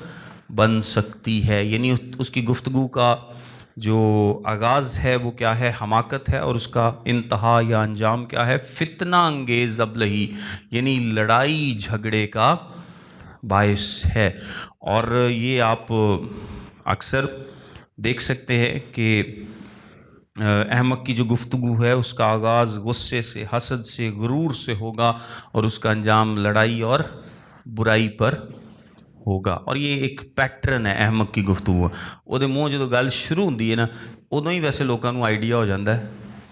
बन सकती है। यानी उसकी गुफ्तगू का जो आगाज़ है वो क्या है? हमाकत है, और उसका इंतहा या अंजाम क्या है? फितना अंगेज़ अबलही, यानी लड़ाई झगड़े का बायस है। और ये आप अक्सर देख सकते हैं कि अहमक की जो गुफ्तगू है उसका आगाज़ गुस्से से, हसद से, गुरूर से होगा, और उसका अंजाम लड़ाई और बुराई पर होगा। और ये एक पैटर्न है अहमक की गुफ्तगू। ਉਹਦੇ ਮੂੰਹ ਜਦੋਂ ਗੱਲ ਸ਼ੁਰੂ ਹੁੰਦੀ ਹੈ ਨਾ, ਉਦੋਂ ਹੀ ਵੈਸੇ ਲੋਕਾਂ ਨੂੰ ਆਈਡੀਆ ਹੋ ਜਾਂਦਾ ਹੈ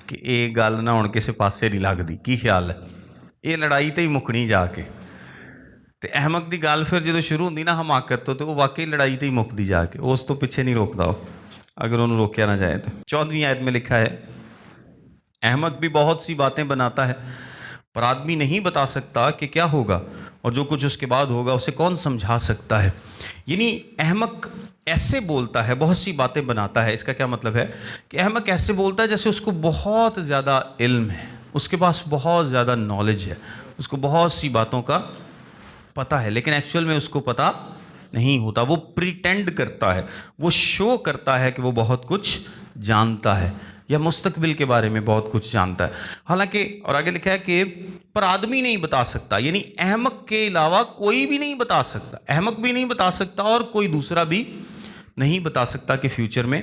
ਕਿ ਇਹ ਗੱਲ ਨਾ ਹੁਣ ਕਿਸੇ ਪਾਸੇ ਨਹੀਂ ਲੱਗਦੀ। ਕੀ ਖਿਆਲ ਹੈ? ਇਹ ਲੜਾਈ ਤੇ ਹੀ ਮੁੱਕਣੀ ਜਾ ਕੇ। ਤੇ ਅਹਿਮਕ ਦੀ ਗੱਲ ਫਿਰ ਜਦੋਂ ਸ਼ੁਰੂ ਹੁੰਦੀ ਨਾ ਹਮਾਕਤ ਤੋਂ, ਤੇ ਉਹ ਵਾਕਈ ਲੜਾਈ ਤੇ ਹੀ ਮੁੱਕਦੀ ਜਾ ਕੇ, ਉਸ ਤੋਂ ਪਿੱਛੇ ਨਹੀਂ ਰੋਕਦਾ ਉਹ, अगर उन्हें रोका ना जाए तो। 14वीं आयत में लिखा है, अहमक भी बहुत सी बातें बनाता है, पर आदमी नहीं बता सकता कि क्या होगा, और जो कुछ उसके बाद होगा उसे कौन समझा सकता है। यानी अहमक ऐसे बोलता है, बहुत सी बातें बनाता है। इसका क्या मतलब है? कि अहमक ऐसे बोलता है जैसे उसको बहुत ज़्यादा इल्म है, उसके पास बहुत ज़्यादा नॉलेज है, उसको बहुत सी बातों का पता है, लेकिन एक्चुअल में उसको पता नहीं होता। वो प्रिटेंड करता है, वो शो करता है कि वो बहुत कुछ जानता है, या मुस्तकबिल के बारे में बहुत कुछ जानता है। हालांकि, और आगे लिखा है कि पर आदमी नहीं बता सकता, यानी अहमक के अलावा कोई भी नहीं बता सकता। अहमक भी नहीं बता सकता और कोई दूसरा भी नहीं बता सकता कि फ्यूचर में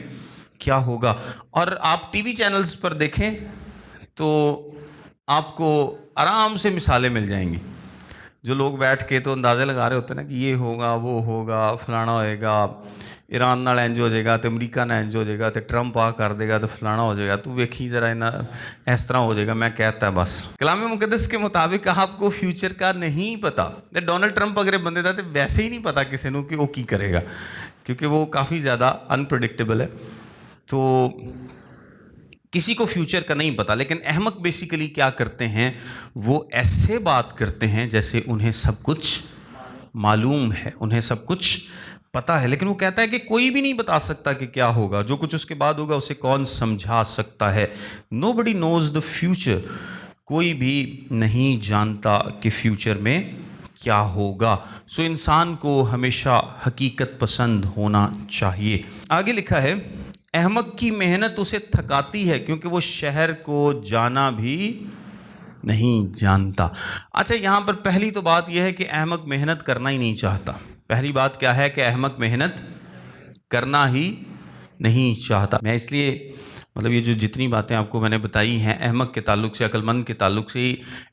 क्या होगा। और आप टीवी चैनल्स पर देखें तो आपको आराम से मिसालें मिल जाएंगी, जो लोग बैठ के तो अंदाज़े लगा रहे होते हैं ना कि ये होगा, वो होगा, फलाना होएगा, ईरान नाल इंज हो जाएगा, तो अमरीका नाल इंज हो जाएगा, तो ट्रंप आ कर देगा, तो फलाना हो जाएगा, तू वेखी ज़रा इस तरह हो जाएगा। मैं कहता है बस कलाम मुक़द्दस के मुताबिक आपको फ्यूचर का नहीं पता। डोनाल्ड ट्रंप अगर बंदे था तो वैसे ही नहीं पता किसी को कि वो की करेगा, क्योंकि वो काफ़ी ज़्यादा अनप्रडिक्टेबल है, तो किसी को फ्यूचर का नहीं पता। लेकिन अहमक बेसिकली क्या करते हैं? वो ऐसे बात करते हैं जैसे उन्हें सब कुछ मालूम है, उन्हें सब कुछ पता है, लेकिन वो कहता है कि कोई भी नहीं बता सकता कि क्या होगा, जो कुछ उसके बाद होगा उसे कौन समझा सकता है। नोबडी नोज द फ्यूचर, कोई भी नहीं जानता कि फ्यूचर में क्या होगा। सो इंसान को हमेशा हकीकत पसंद होना चाहिए। आगे लिखा है, अहमक की मेहनत उसे थकाती है क्योंकि वो शहर को जाना भी नहीं जानता। अच्छा, यहाँ पर पहली तो बात यह है कि अहमक मेहनत करना ही नहीं चाहता। पहली बात क्या है? कि अहमक मेहनत करना ही नहीं चाहता। मैं इसलिए मतलब ये जो जितनी बातें आपको मैंने बताई हैं अहमक के ताल्लुक से, अकलमंद के ताल्लुक से,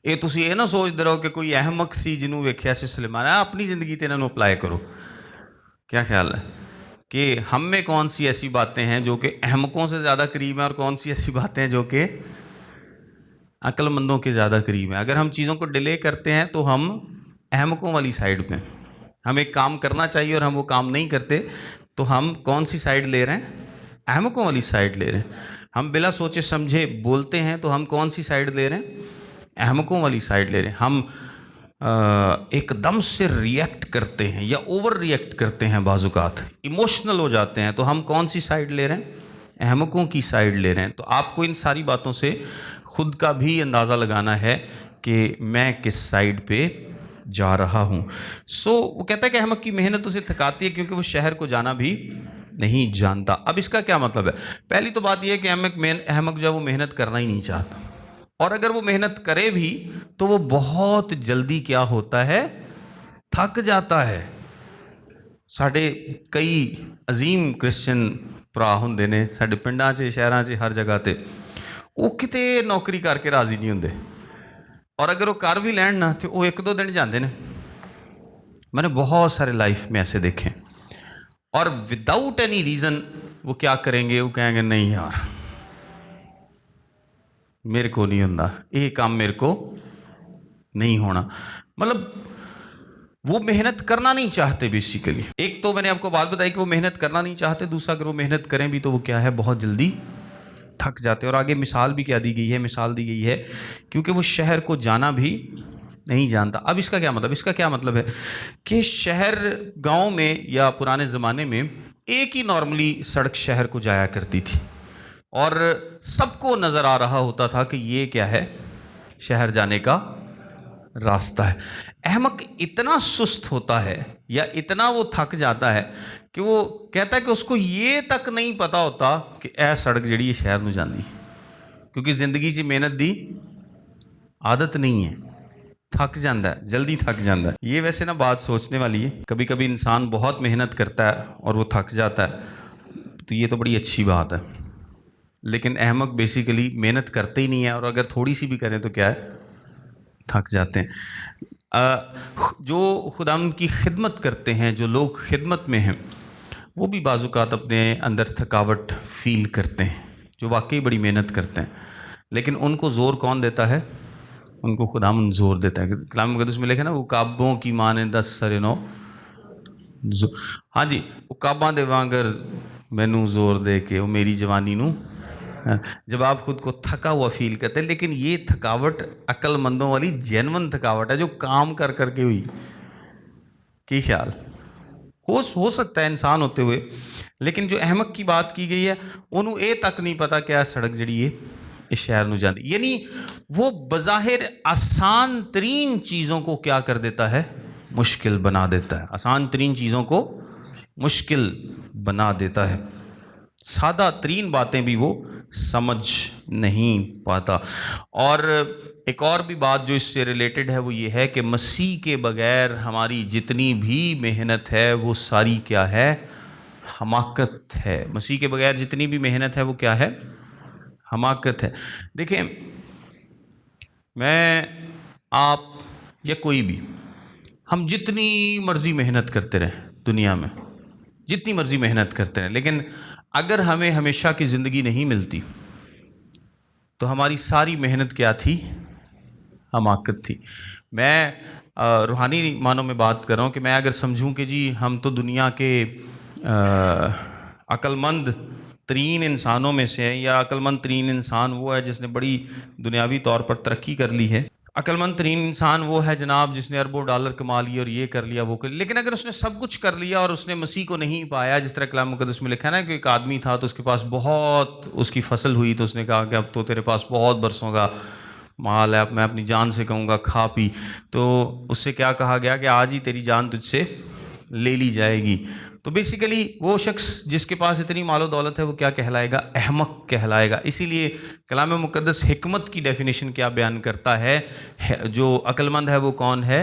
ये तुसी ये ना सोचते रहो कि कोई अहमक सी जिन्हों वेख्या से सुलेमान है, अपनी ज़िंदगी ते इन्हों अप्लाई करो। क्या ख्याल है कि हम में कौन सी ऐसी बातें हैं जो कि अहमकों से ज़्यादा करीब हैं, और कौन सी ऐसी बातें हैं जो कि अक्लमंदों के ज़्यादा करीब हैं? अगर हम चीज़ों को डिले करते हैं तो हम अहमकों वाली साइड पे, हम एक काम करना चाहिए और हम वो काम नहीं करते, तो हम कौन सी साइड ले रहे हैं? अहमकों वाली साइड ले रहे हैं। हम बिला सोचे समझे बोलते हैं तो हम कौन सी साइड ले रहे हैं? احمقوں والی سائڈ لے رہے ہیں. ہم ایک دم سے ریئیکٹ کرتے ہیں یا اوور ریئیکٹ کرتے ہیں، بعض اوقات ایموشنل ہو جاتے ہیں. تو ہم کون سی سائڈ لے رہے ہیں؟ احمقوں کی سائڈ لے رہے ہیں. تو آپ کو ان ساری باتوں سے خود کا بھی اندازہ لگانا ہے کہ میں کس سائڈ پہ جا رہا ہوں. وہ کہتا ہے کہ احمق کی محنت اسے تھکاتی ہے کیونکہ وہ شہر کو جانا بھی نہیں جانتا. اب اس کا کیا مطلب ہے؟ پہلی تو بات یہ ہے کہ احمق جو ہے وہ محنت کرنا ہی نہیں چاہتا، اور اگر وہ محنت کرے بھی تو وہ بہت جلدی کیا ہوتا ہے؟ تھک جاتا ہے. ساڈے کئی عظیم کرسچن ਭਰਾ ਹੁੰਦੇ ਨੇ ਸਾਡੇ ਪਿੰਡਾਂ 'ਚ ਸ਼ਹਿਰਾਂ 'ਚ ਹਰ ਜਗ੍ਹਾ 'ਤੇ, ਉਹ ਕਿਤੇ ਨੌਕਰੀ ਕਰਕੇ ਰਾਜ਼ੀ ਨਹੀਂ ਹੁੰਦੇ, और अगर वो कर भी लैन ना तो वो 1-2 दिन जाते हैं. मैंने बहुत सारे लाइफ में ऐसे देखे, और विदाउट एनी रीज़न वो क्या करेंगे? वो कहेंगे नहीं यार मेरे को नहीं होता, ये काम मेरे को नहीं होना. मतलब वो मेहनत करना नहीं चाहते बेसिकली. एक तो मैंने आपको बात बताई कि वो मेहनत करना नहीं चाहते, दूसरा अगर वो मेहनत करें भी तो वो क्या है? बहुत जल्दी थक जाते हैं. और आगे मिसाल भी क्या दी गई है? मिसाल दी गई है क्योंकि वो शहर को जाना भी नहीं जानता. अब इसका क्या मतलब? इसका क्या मतलब है कि शहर गांव में या पुराने ज़माने में एक ही नॉर्मली सड़क शहर को जाया करती थी, और सबको नज़र आ रहा होता था कि ये क्या है? शहर जाने का रास्ता है. अहमक इतना सुस्त होता है या इतना वो थक जाता है कि वो कहता है कि उसको ये तक नहीं पता होता कि ਇਹ सड़क ਜਿਹੜੀ है शहर ਨੂੰ ਜਾਂਦੀ, क्योंकि ज़िंदगी 'ਚ मेहनत दी आदत नहीं है. थक जाता है, जल्दी थक जाता है. ये वैसे ना बात सोचने वाली है. कभी कभी इंसान बहुत मेहनत करता है और वो थक जाता है, तो ये तो बड़ी अच्छी बात है. लेकिन अहमक बेसिकली मेहनत करते ही नहीं है, और अगर थोड़ी सी भी करें तो क्या है? थक जाते हैं. जो खुदावंद की खिदमत करते हैं, जो लोग खिदमत में हैं, वो भी बाज़-औक़ात अपने अंदर थकावट फ़ील करते हैं, जो वाकई बड़ी मेहनत करते हैं. लेकिन उनको ज़ोर कौन देता है? उनको खुदावंद ज़ोर देता है. कलाम मुक़द्दस में लिखा ना, वो काबों की माने 10 सरे 9. हाँ जी, वो काबां दे वांगर मैनू ज़ोर दे के वो मेरी जवानी नू. जब आप खुद को थका हुआ फील करते हैं, लेकिन ये थकावट अक्लमंदों वाली जेन्युइन थकावट है, जो काम कर करके हुई. की ख्याल हो सकता है इंसान होते हुए, लेकिन जो अहमक की बात की गई है उन्होंने ये तक नहीं पता क्या सड़क जड़ी है इस शहर में जाती. यानी वो बज़ाहिर आसान तरीन चीज़ों को क्या कर देता है? मुश्किल बना देता है. आसान तरीन चीज़ों को मुश्किल बना देता है. सादा तरीन बातें भी वो समझ नहीं पाता. और एक और भी बात जो इससे रिलेटेड है वो ये है कि मसीह के बगैर हमारी जितनी भी मेहनत है वो सारी क्या है? हमाकत है. मसीह के बगैर जितनी भी मेहनत है वो क्या है? हमाकत है. देखें, मैं, आप या कोई भी, हम जितनी मर्ज़ी मेहनत करते रहें दुनिया में, जितनी मर्ज़ी मेहनत करते रहें, लेकिन अगर हमें हमेशा की ज़िंदगी नहीं मिलती तो हमारी सारी मेहनत क्या थी? हमाकत थी. मैं रूहानी मानों में बात कर रहा हूँ कि मैं अगर समझूँ कि जी हम तो दुनिया के अक्लमंद तरीन इंसानों में से हैं, या अक्लमंद तरीन इंसान वो है जिसने बड़ी दुनियावी तौर पर तरक्की कर ली है, अक्लमंद तरीन इंसान वो है जनाब जिसने अरबों डॉलर कमा लिए और ये कर लिया वो कर लिया. लेकिन अगर उसने सब कुछ कर लिया और उसने मसीह को नहीं पाया, जिस तरह कलाम मुक़द्दस में लिखा है ना कि एक आदमी था तो उसके पास बहुत उसकी फसल हुई, तो उसने कहा कि अब तो तेरे पास बहुत बरसों का माल है, अब मैं अपनी जान से कहूँगा खा पी. तो उससे क्या कहा गया कि आज ही तेरी जान तुझसे ले ली जाएगी. तो बेसिकली वो शख्स जिसके पास इतनी मालो दौलत है वो क्या कहलाएगा? अहमक कहलाएगा. इसीलिए कलाम मुक़द्दस हिकमत की डेफिनेशन क्या बयान करता है? जो अक्लमंद है वो कौन है?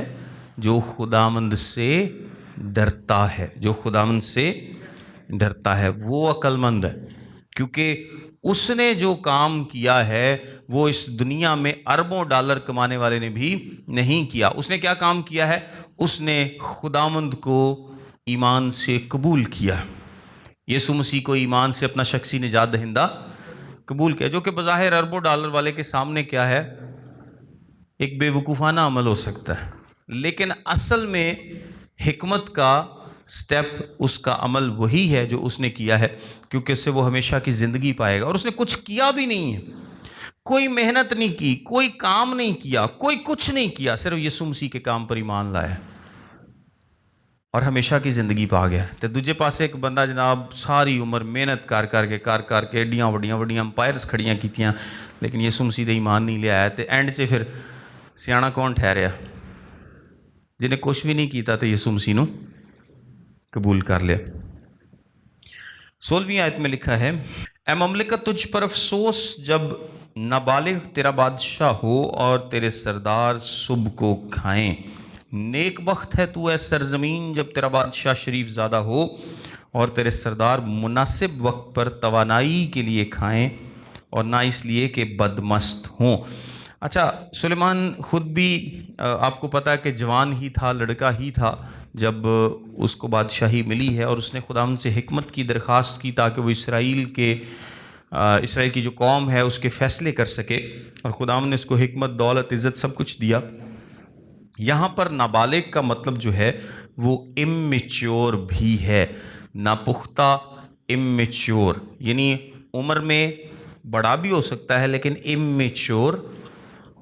जो खुदावंद से डरता है. जो खुदावंद से डरता है वो अक्लमंद है, क्योंकि उसने जो काम किया है वो इस दुनिया में अरबों डॉलर कमाने वाले ने भी नहीं किया. उसने क्या काम किया है? उसने खुदावंद को ईमान से कबूल किया. यीशु मसीह को ईमान से अपना शख्सी निजात दहिंदा कबूल किया, जो कि बज़ाहिर अरबों डॉलर वाले के सामने क्या है? एक बेवकूफ़ाना अमल हो सकता है, लेकिन असल में हिकमत का स्टेप, उसका अमल वही है जो उसने किया है, क्योंकि उससे वो हमेशा की ज़िंदगी पाएगा. और उसने कुछ किया भी नहीं है, کوئی محنت نہیں کی, کوئی کام نہیں کیا, کوئی کچھ نہیں کیا, صرف یسوع مسیح کے کام پر ایمان لایا اور ہمیشہ کی زندگی پا گیا. تو دوجے پاسے ایک بندہ جناب ساری عمر محنت کر کے ایڈیاں وڈیاں امپائرز کھڑیاں کیتیاں, لیکن یسوع مسیح دے ایمان نہیں لے آیا. تو اینڈ سے پھر سیاਣਾ کون ٹھہریا؟ جنہیں کچھ بھی نہیں کیتا تو یسوع مسیح نو قبول کر لیا. 16ویں آیت میں لکھا ہے, اے مملکت تجھ پر افسوس جب نابالغ تیرا بادشاہ ہو اور تیرے سردار صبح کو کھائیں. نیک بخت ہے تو اے سرزمین جب تیرا بادشاہ شریف زادہ ہو اور تیرے سردار مناسب وقت پر توانائی کے لیے کھائیں اور نہ اس لیے کہ بدمست ہوں. اچھا, سلیمان خود بھی آپ کو پتہ ہے کہ جوان ہی تھا, لڑکا ہی تھا جب اس کو بادشاہی ملی ہے, اور اس نے خداوند سے حکمت کی درخواست کی تاکہ وہ اسرائیل کی جو قوم ہے اس کے فیصلے کر سکے, اور خداوند نے اس کو حکمت, دولت, عزت سب کچھ دیا. یہاں پر نابالغ کا مطلب جو ہے وہ امیچور بھی ہے, ناپختہ, امیچور, یعنی عمر میں بڑا بھی ہو سکتا ہے لیکن امیچور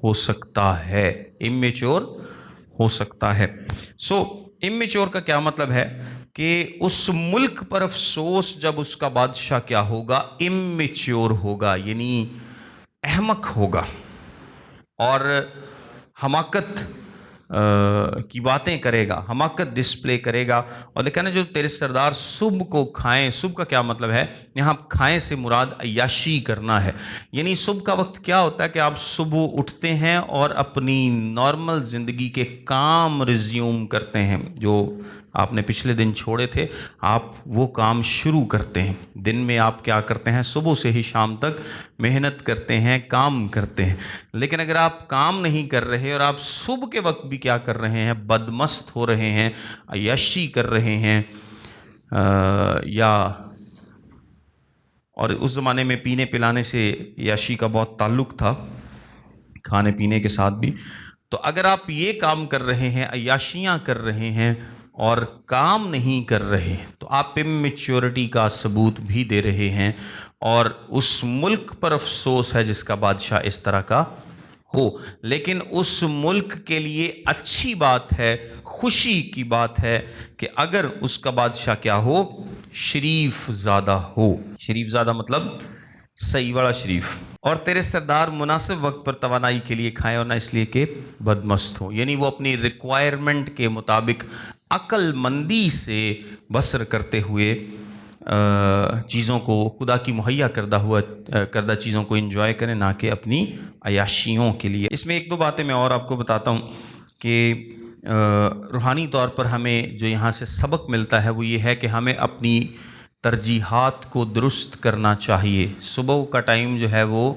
ہو سکتا ہے, امیچور ہو سکتا ہے. سو امیچور کا کیا مطلب ہے کہ اس ملک پر افسوس جب اس کا بادشاہ کیا ہوگا, امیچور ہوگا, یعنی احمق ہوگا اور حماقت کی باتیں کرے گا, حماقت ڈسپلے کرے گا. اور لیکن جو تیرے سردار صبح کو کھائیں, صبح کا کیا مطلب ہے؟ یہاں کھائیں سے مراد عیاشی کرنا ہے. یعنی صبح کا وقت کیا ہوتا ہے کہ آپ صبح اٹھتے ہیں اور اپنی نارمل زندگی کے کام ریزیوم کرتے ہیں, جو آپ نے پچھلے دن چھوڑے تھے آپ وہ کام شروع کرتے ہیں. دن میں آپ کیا کرتے ہیں؟ صبح سے ہی شام تک محنت کرتے ہیں, کام کرتے ہیں. لیکن اگر آپ کام نہیں کر رہے اور آپ صبح کے وقت بھی کیا کر رہے ہیں؟ بدمست ہو رہے ہیں, عیاشی کر رہے ہیں, اور اس زمانے میں پینے پلانے سے عیاشی کا بہت تعلق تھا, کھانے پینے کے ساتھ بھی. تو اگر آپ یہ کام کر رہے ہیں, عیاشیاں کر رہے ہیں اور کام نہیں کر رہے, تو آپ امیچورٹی کا ثبوت بھی دے رہے ہیں. اور اس ملک پر افسوس ہے جس کا بادشاہ اس طرح کا ہو. لیکن اس ملک کے لیے اچھی بات ہے, خوشی کی بات ہے کہ اگر اس کا بادشاہ کیا ہو؟ شریف زادہ ہو. شریف زادہ مطلب صحیح والا شریف. اور تیرے سردار مناسب وقت پر توانائی کے لیے کھائیں اور نہ اس لیے کہ بدمست ہوں, یعنی وہ اپنی ریکوائرمنٹ کے مطابق عقل مندی سے بسر کرتے ہوئے چیزوں کو, خدا کی مہیا کردہ چیزوں کو انجوائے کریں, نہ کہ اپنی عیاشیوں کے لیے. اس میں ایک دو باتیں میں اور آپ کو بتاتا ہوں کہ روحانی طور پر ہمیں جو یہاں سے سبق ملتا ہے وہ یہ ہے کہ ہمیں اپنی ترجیحات کو درست کرنا چاہیے. صبح کا ٹائم جو ہے وہ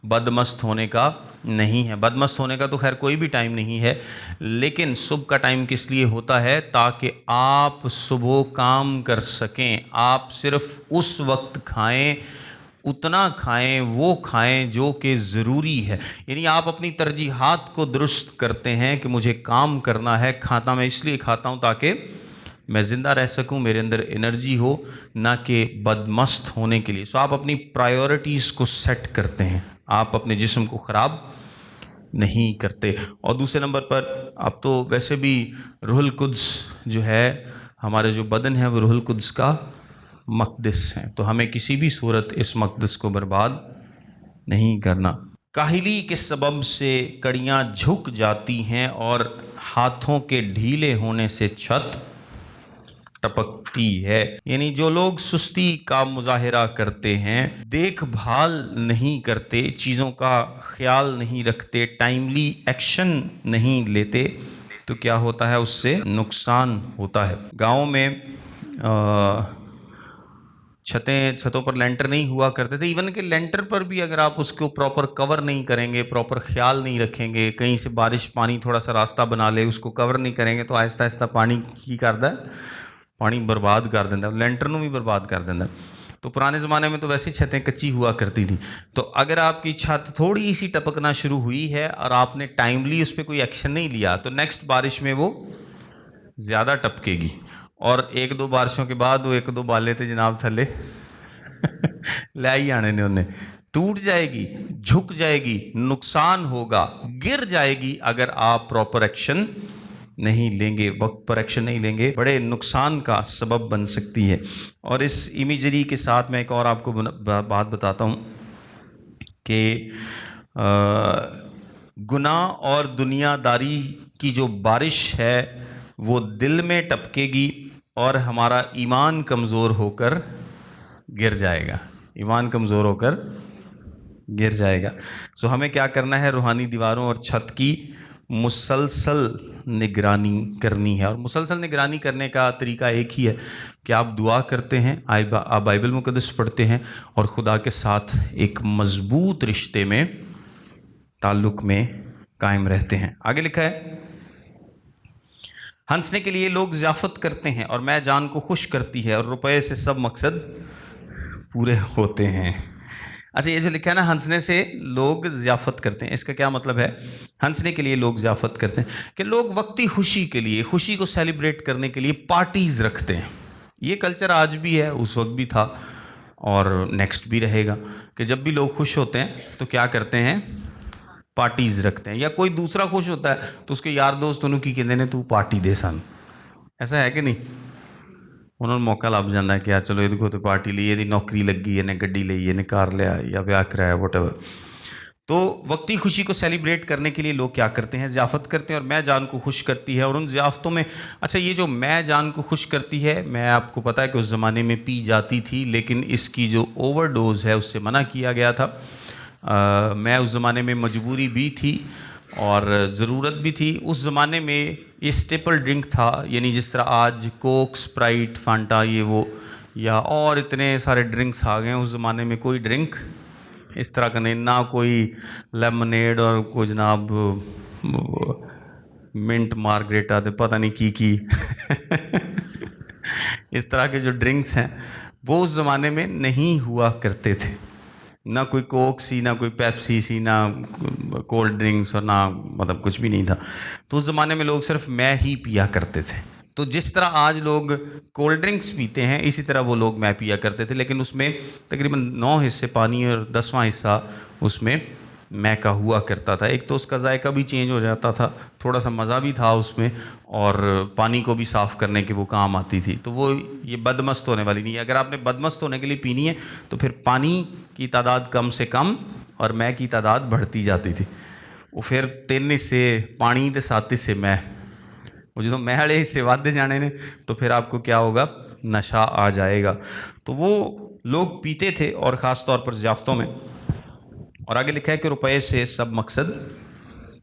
بدمست ہونے کا نہیں ہے. بدمست ہونے کا تو خیر کوئی بھی ٹائم نہیں ہے, لیکن صبح کا ٹائم کس لیے ہوتا ہے؟ تاکہ آپ صبح کام کر سکیں. آپ صرف اس وقت کھائیں, اتنا کھائیں, وہ کھائیں جو کہ ضروری ہے. یعنی آپ اپنی ترجیحات کو درست کرتے ہیں کہ مجھے کام کرنا ہے, کھاتا میں اس لیے کھاتا ہوں تاکہ میں زندہ رہ سکوں, میرے اندر انرجی ہو, نہ کہ بدمست ہونے کے لیے. سو آپ اپنی پرائیورٹیز کو سیٹ کرتے ہیں, آپ اپنے جسم کو خراب نہیں کرتے. اور دوسرے نمبر پر اب تو ویسے بھی روح القدس جو ہے, ہمارے جو بدن ہے وہ روح القدس کا مقدس ہے, تو ہمیں کسی بھی صورت اس مقدس کو برباد نہیں کرنا. کاہلی کے سبب سے کڑیاں جھک جاتی ہیں اور ہاتھوں کے ڈھیلے ہونے سے چھت ٹپکتی ہے. یعنی جو لوگ سستی کا مظاہرہ کرتے ہیں, دیکھ بھال نہیں کرتے, چیزوں کا خیال نہیں رکھتے, ٹائملی ایکشن نہیں لیتے, تو کیا ہوتا ہے؟ اس سے نقصان ہوتا ہے. گاؤں میں چھتوں پر لینٹر نہیں ہوا کرتے تھے. ایون کہ لینٹر پر بھی اگر آپ اس کو پراپر کور نہیں کریں گے, پراپر خیال نہیں رکھیں گے, کہیں سے بارش پانی تھوڑا سا راستہ بنا لے, اس کو کور نہیں کریں گے, تو آہستہ آہستہ پانی کی کرتا ہے, پانی برباد کر دینا, لینٹر نو بھی برباد کر دینا. تو پرانے زمانے میں تو ویسے چھتیں کچی ہوا کرتی تھیں. تو اگر آپ کی چھت تھوڑی سی ٹپکنا شروع ہوئی ہے اور آپ نے ٹائملی اس پہ کوئی ایکشن نہیں لیا, تو نیکسٹ بارش میں وہ زیادہ ٹپکے گی. اور ایک دو بارشوں کے بعد وہ ایک دو بالے تھے جناب تھلے لے ہی آنے نے انہیں टूट जाएगी, झुक जाएगी, नुकसान होगा, गिर जाएगी अगर आप प्रॉपर एक्शन नहीं लेंगे, वक्त पर एक्शन नहीं लेंगे, बड़े नुकसान का सबब बन सकती है। और इस इमेजरी के साथ मैं एक और आपको बात बताता हूँ कि गुनाह और दुनियादारी की जो बारिश है वो दिल में टपकेगी और हमारा ईमान कमज़ोर होकर गिर जाएगा, ईमान कमज़ोर होकर गिर जाएगा। सो हमें क्या करना है, रूहानी दीवारों और छत की मुसलसल निगरानी करनी है। और मुसलसल निगरानी करने का तरीका एक ही है कि आप दुआ करते हैं, आप बाइबल मुक़द्दस पढ़ते हैं और खुदा के साथ एक मज़बूत रिश्ते में, ताल्लुक़ में कायम रहते हैं। आगे लिखा है, हंसने के लिए लोग ज़ियाफ़त करते हैं और मैं जान को खुश करती है और रुपए से सब मकसद पूरे होते हैं। अच्छा, ये जो लिखा है ना, हंसने से लोग ज़ियाफ़त करते हैं, इसका क्या मतलब है? हंसने के लिए लोग ज़ियाफ़त करते हैं कि लोग वक्ती खुशी के लिए, खुशी को सेलिब्रेट करने के लिए पार्टीज़ रखते हैं। ये कल्चर आज भी है, उस वक्त भी था और नेक्स्ट भी रहेगा कि जब भी लोग खुश होते हैं तो क्या करते हैं, पार्टीज़ रखते हैं। या कोई दूसरा खुश होता है तो उसके यार दोस्त उन्होंने की कहते हैं तू पार्टी दे सन, ऐसा है कि नहीं? उन्होंने मौका ਲੱਭ ਜਾਂਦਾ है कि यार चलो ਇਹਦੇ ਕੋਲ तो पार्टी ली, ਇਹਦੀ नौकरी लगी, ਇਹਨੇ ਗੱਡੀ ਲਈ, ਇਹਨੇ कार लिया या ब्याह कराया, वॉटएवर। तो वक्ती खुशी को सेलिब्रेट करने के लिए लोग क्या करते हैं, ज़ियाफ़त करते हैं और मैं जान को खुश करती है। और उन ज़ियाफ़तों में, अच्छा ये जो मैं जान को खुश करती है, मैं आपको पता है कि उस ज़माने में पी जाती थी, लेकिन इसकी जो ओवरडोज़ है उससे मना किया गया था। मैं उस ज़माने में मजबूरी भी थी और ज़रूरत भी थी। उस ज़माने में ये स्टेपल ड्रिंक था, यानी जिस तरह आज कोक, स्प्राइट, फांटा, ये वो या और इतने सारे ड्रिंक्स आ गए हैं, उस ज़माने में कोई ड्रिंक इस तरह का नहीं, ना कोई लेमनेड और कोई जनाब मिंट मार्गरेटा तो पता नहीं की इस तरह के जो ड्रिंक्स हैं वो उस ज़माने में नहीं हुआ करते थे। ना कोई कोक सी, ना कोई पेप्सी सी, ना कोल्ड ड्रिंक्स और ना मतलब कुछ भी नहीं था। तो उस ज़माने में लोग सिर्फ मैं ही पिया करते थे। तो जिस तरह आज लोग कोल्ड ड्रिंक्स पीते हैं, इसी तरह वो लोग मैं पिया करते थे, लेकिन उसमें तकरीबन 9 हिस्से पानी और 10वां हिस्सा उसमें मैं का हुआ करता था। एक तो उसका जायका भी चेंज हो जाता था, थोड़ा सा मज़ा भी था उसमें, और पानी को भी साफ़ करने के वो काम आती थी। तो वो ये बदमस्त होने वाली नहीं है। अगर आपने बदमस्त होने के लिए पीनी है तो फिर पानी की तादाद कम से कम और मैं की तादाद बढ़ती जाती थी। वो फिर 3 हिस्से पानी के 7 हिस्से मैं, वो जो मैं वाले हिस्से वादे जाने ने तो फिर आपको क्या होगा, नशा आ जाएगा। तो वो लोग पीते थे और ख़ास तौर पर ज़ियाफ़तों में। और आगे लिखा है कि रुपए से सब मकसद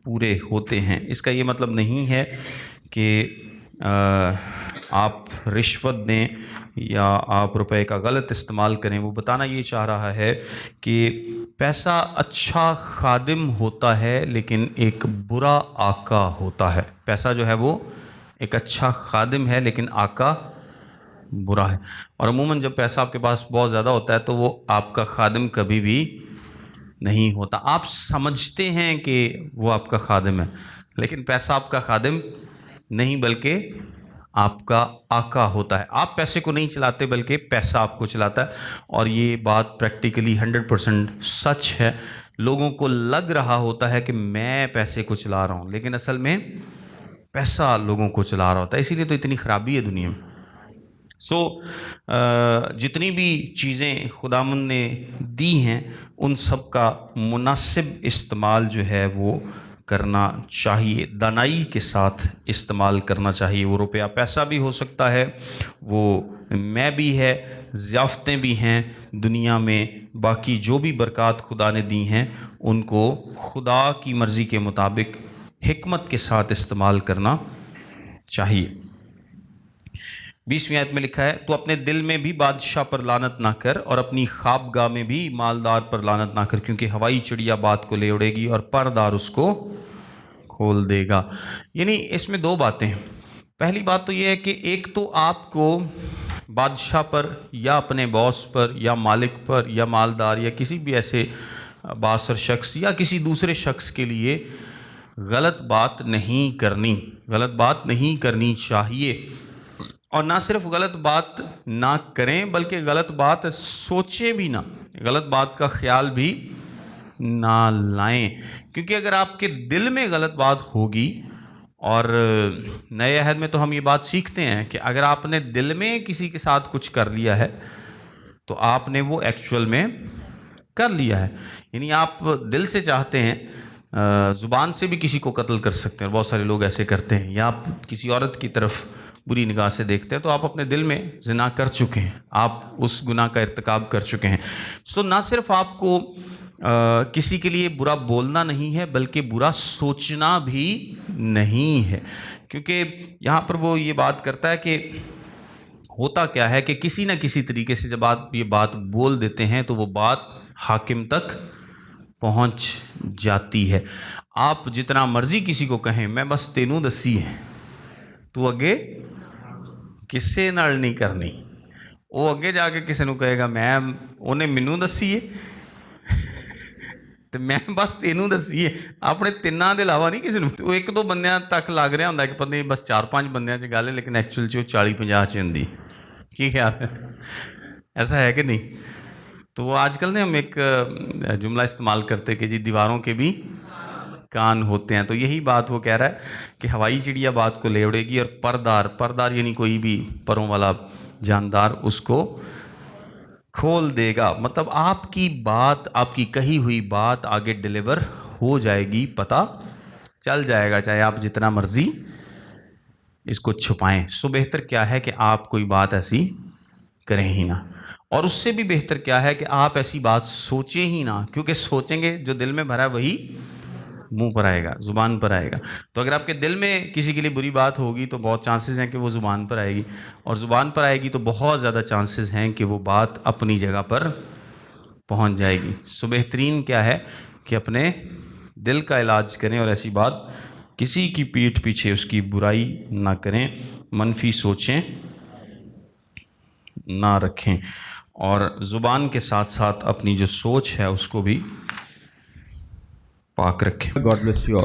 पूरे होते हैं। इसका ये मतलब नहीं है कि आप रिश्वत दें या आप रुपए का गलत इस्तेमाल करें। वो बताना ये चाह रहा है कि पैसा अच्छा खादिम होता है लेकिन एक बुरा आका होता है। पैसा जो है वो एक अच्छा खादिम है लेकिन आका बुरा है। और अमूमन जब पैसा आपके पास बहुत ज़्यादा होता है तो वो आपका खादिम कभी भी नहीं होता। आप समझते हैं कि वो आपका खादिम है, लेकिन पैसा आपका खादिम नहीं बल्कि आपका आका होता है। आप पैसे को नहीं चलाते बल्कि पैसा आपको चलाता है। और ये बात प्रैक्टिकली 100% सच है। लोगों को लग रहा होता है कि मैं पैसे को चला रहा हूँ, लेकिन असल में पैसा लोगों को चला रहा होता है। इसीलिए तो इतनी ख़राबी है दुनिया में। जितनी भी चीज़ें खुदावंद ने दी हैं उन सब का मुनासिब इस्तेमाल जो है वो करना चाहिए, दानाई के साथ इस्तेमाल करना चाहिए। वो रुपया पैसा भी हो सकता है, वो मैं भी है, ज़ियाफ़तें भी हैं दुनिया में। बाकी जो भी बरक़ात खुदा ने दी हैं उनको खुदा की मर्ज़ी के मुताबिक हिकमत के साथ इस्तेमाल करना चाहिए। 20वीं आयत में लिखा है, तो अपने दिल में भी बादशाह पर लानत ना कर और अपनी ख्वाबगाह में भी मालदार पर लानत ना कर, क्योंकि हवाई चिड़िया बात को ले उड़ेगी और परदार उसको खोल देगा। यानी इसमें 2 बातें हैं। पहली बात तो यह है कि एक तो आपको बादशाह पर या अपने बॉस पर या मालिक पर या मालदार या किसी भी ऐसे बासर शख्स या किसी दूसरे शख्स के लिए गलत बात नहीं करनी चाहिए। اور نہ صرف غلط بات نہ کریں بلکہ غلط بات سوچیں بھی نہ، غلط بات کا خیال بھی نہ لائیں، کیونکہ اگر آپ کے دل میں غلط بات ہوگی، اور نئے عہد میں تو ہم یہ بات سیکھتے ہیں کہ اگر آپ نے دل میں کسی کے ساتھ کچھ کر لیا ہے تو آپ نے وہ ایکچول میں کر لیا ہے، یعنی آپ دل سے چاہتے ہیں، زبان سے بھی کسی کو قتل کر سکتے ہیں، اور بہت سارے لوگ ایسے کرتے ہیں، یا آپ کسی عورت کی طرف بری نگاہ سے دیکھتے ہیں تو آپ اپنے دل میں زنا کر چکے ہیں، آپ اس گناہ کا ارتکاب کر چکے ہیں۔ نہ صرف آپ کو کسی کے لیے برا بولنا نہیں ہے بلکہ برا سوچنا بھی نہیں ہے، کیونکہ یہاں پر وہ یہ بات کرتا ہے کہ ہوتا کیا ہے کہ کسی نہ کسی طریقے سے جب آپ یہ بات بول دیتے ہیں تو وہ بات حاکم تک پہنچ جاتی ہے۔ آپ جتنا مرضی کسی کو کہیں میں بس تینوں دسی ہے تو اگے کسے نال نہیں کرنی، وہ اگے جا کے کسی نو کہے گا میں انہیں مینوں دسی ہے تو میں بس تینوں دسی ہے، اپنے تیناں دے علاوہ نہیں کسی نو۔ وہ ایک دو بندیاں تک لگ رہا ہوندا کہ پتہ نہیں بس 4-5 بندیاں چ گل ہے، لیکن ایکچوئل چ وہ 40-50 چ ہوندی۔ کی خیال ہے؟ ایسا ہے کہ نہیں؟ تو وہ آج کل نے ہم ایک جملہ استعمال کرتے کہ جی دیواروں کے بھی کان ہوتے ہیں، تو یہی بات وہ کہہ رہا ہے کہ ہوائی چڑیا بات کو لے اڑے گی، اور پردار یعنی کوئی بھی پروں والا جاندار اس کو کھول دے گا، مطلب آپ کی بات، آپ کی کہی ہوئی بات آگے ڈیلیور ہو جائے گی، پتہ چل جائے گا، چاہے آپ جتنا مرضی اس کو چھپائیں۔ بہتر کیا ہے کہ آپ کوئی بات ایسی کریں ہی نہ، اور اس سے بھی بہتر کیا ہے کہ آپ ایسی بات سوچیں ہی نہ، کیونکہ سوچیں گے جو دل میں بھرا ہے وہی منہ پر آئے گا، زبان پر آئے گا۔ تو اگر آپ کے دل میں کسی کے لیے بری بات ہوگی تو بہت چانسز ہیں کہ وہ زبان پر آئے گی، اور زبان پر آئے گی تو بہت زیادہ چانسز ہیں کہ وہ بات اپنی جگہ پر پہنچ جائے گی۔ بہترین کیا ہے کہ اپنے دل کا علاج کریں، اور ایسی بات کسی کی پیٹھ پیچھے اس کی برائی نہ کریں، منفی سوچیں نہ رکھیں، اور زبان کے ساتھ ساتھ اپنی جو سوچ ہے اس کو بھی پاک رکھیں۔ God bless you all.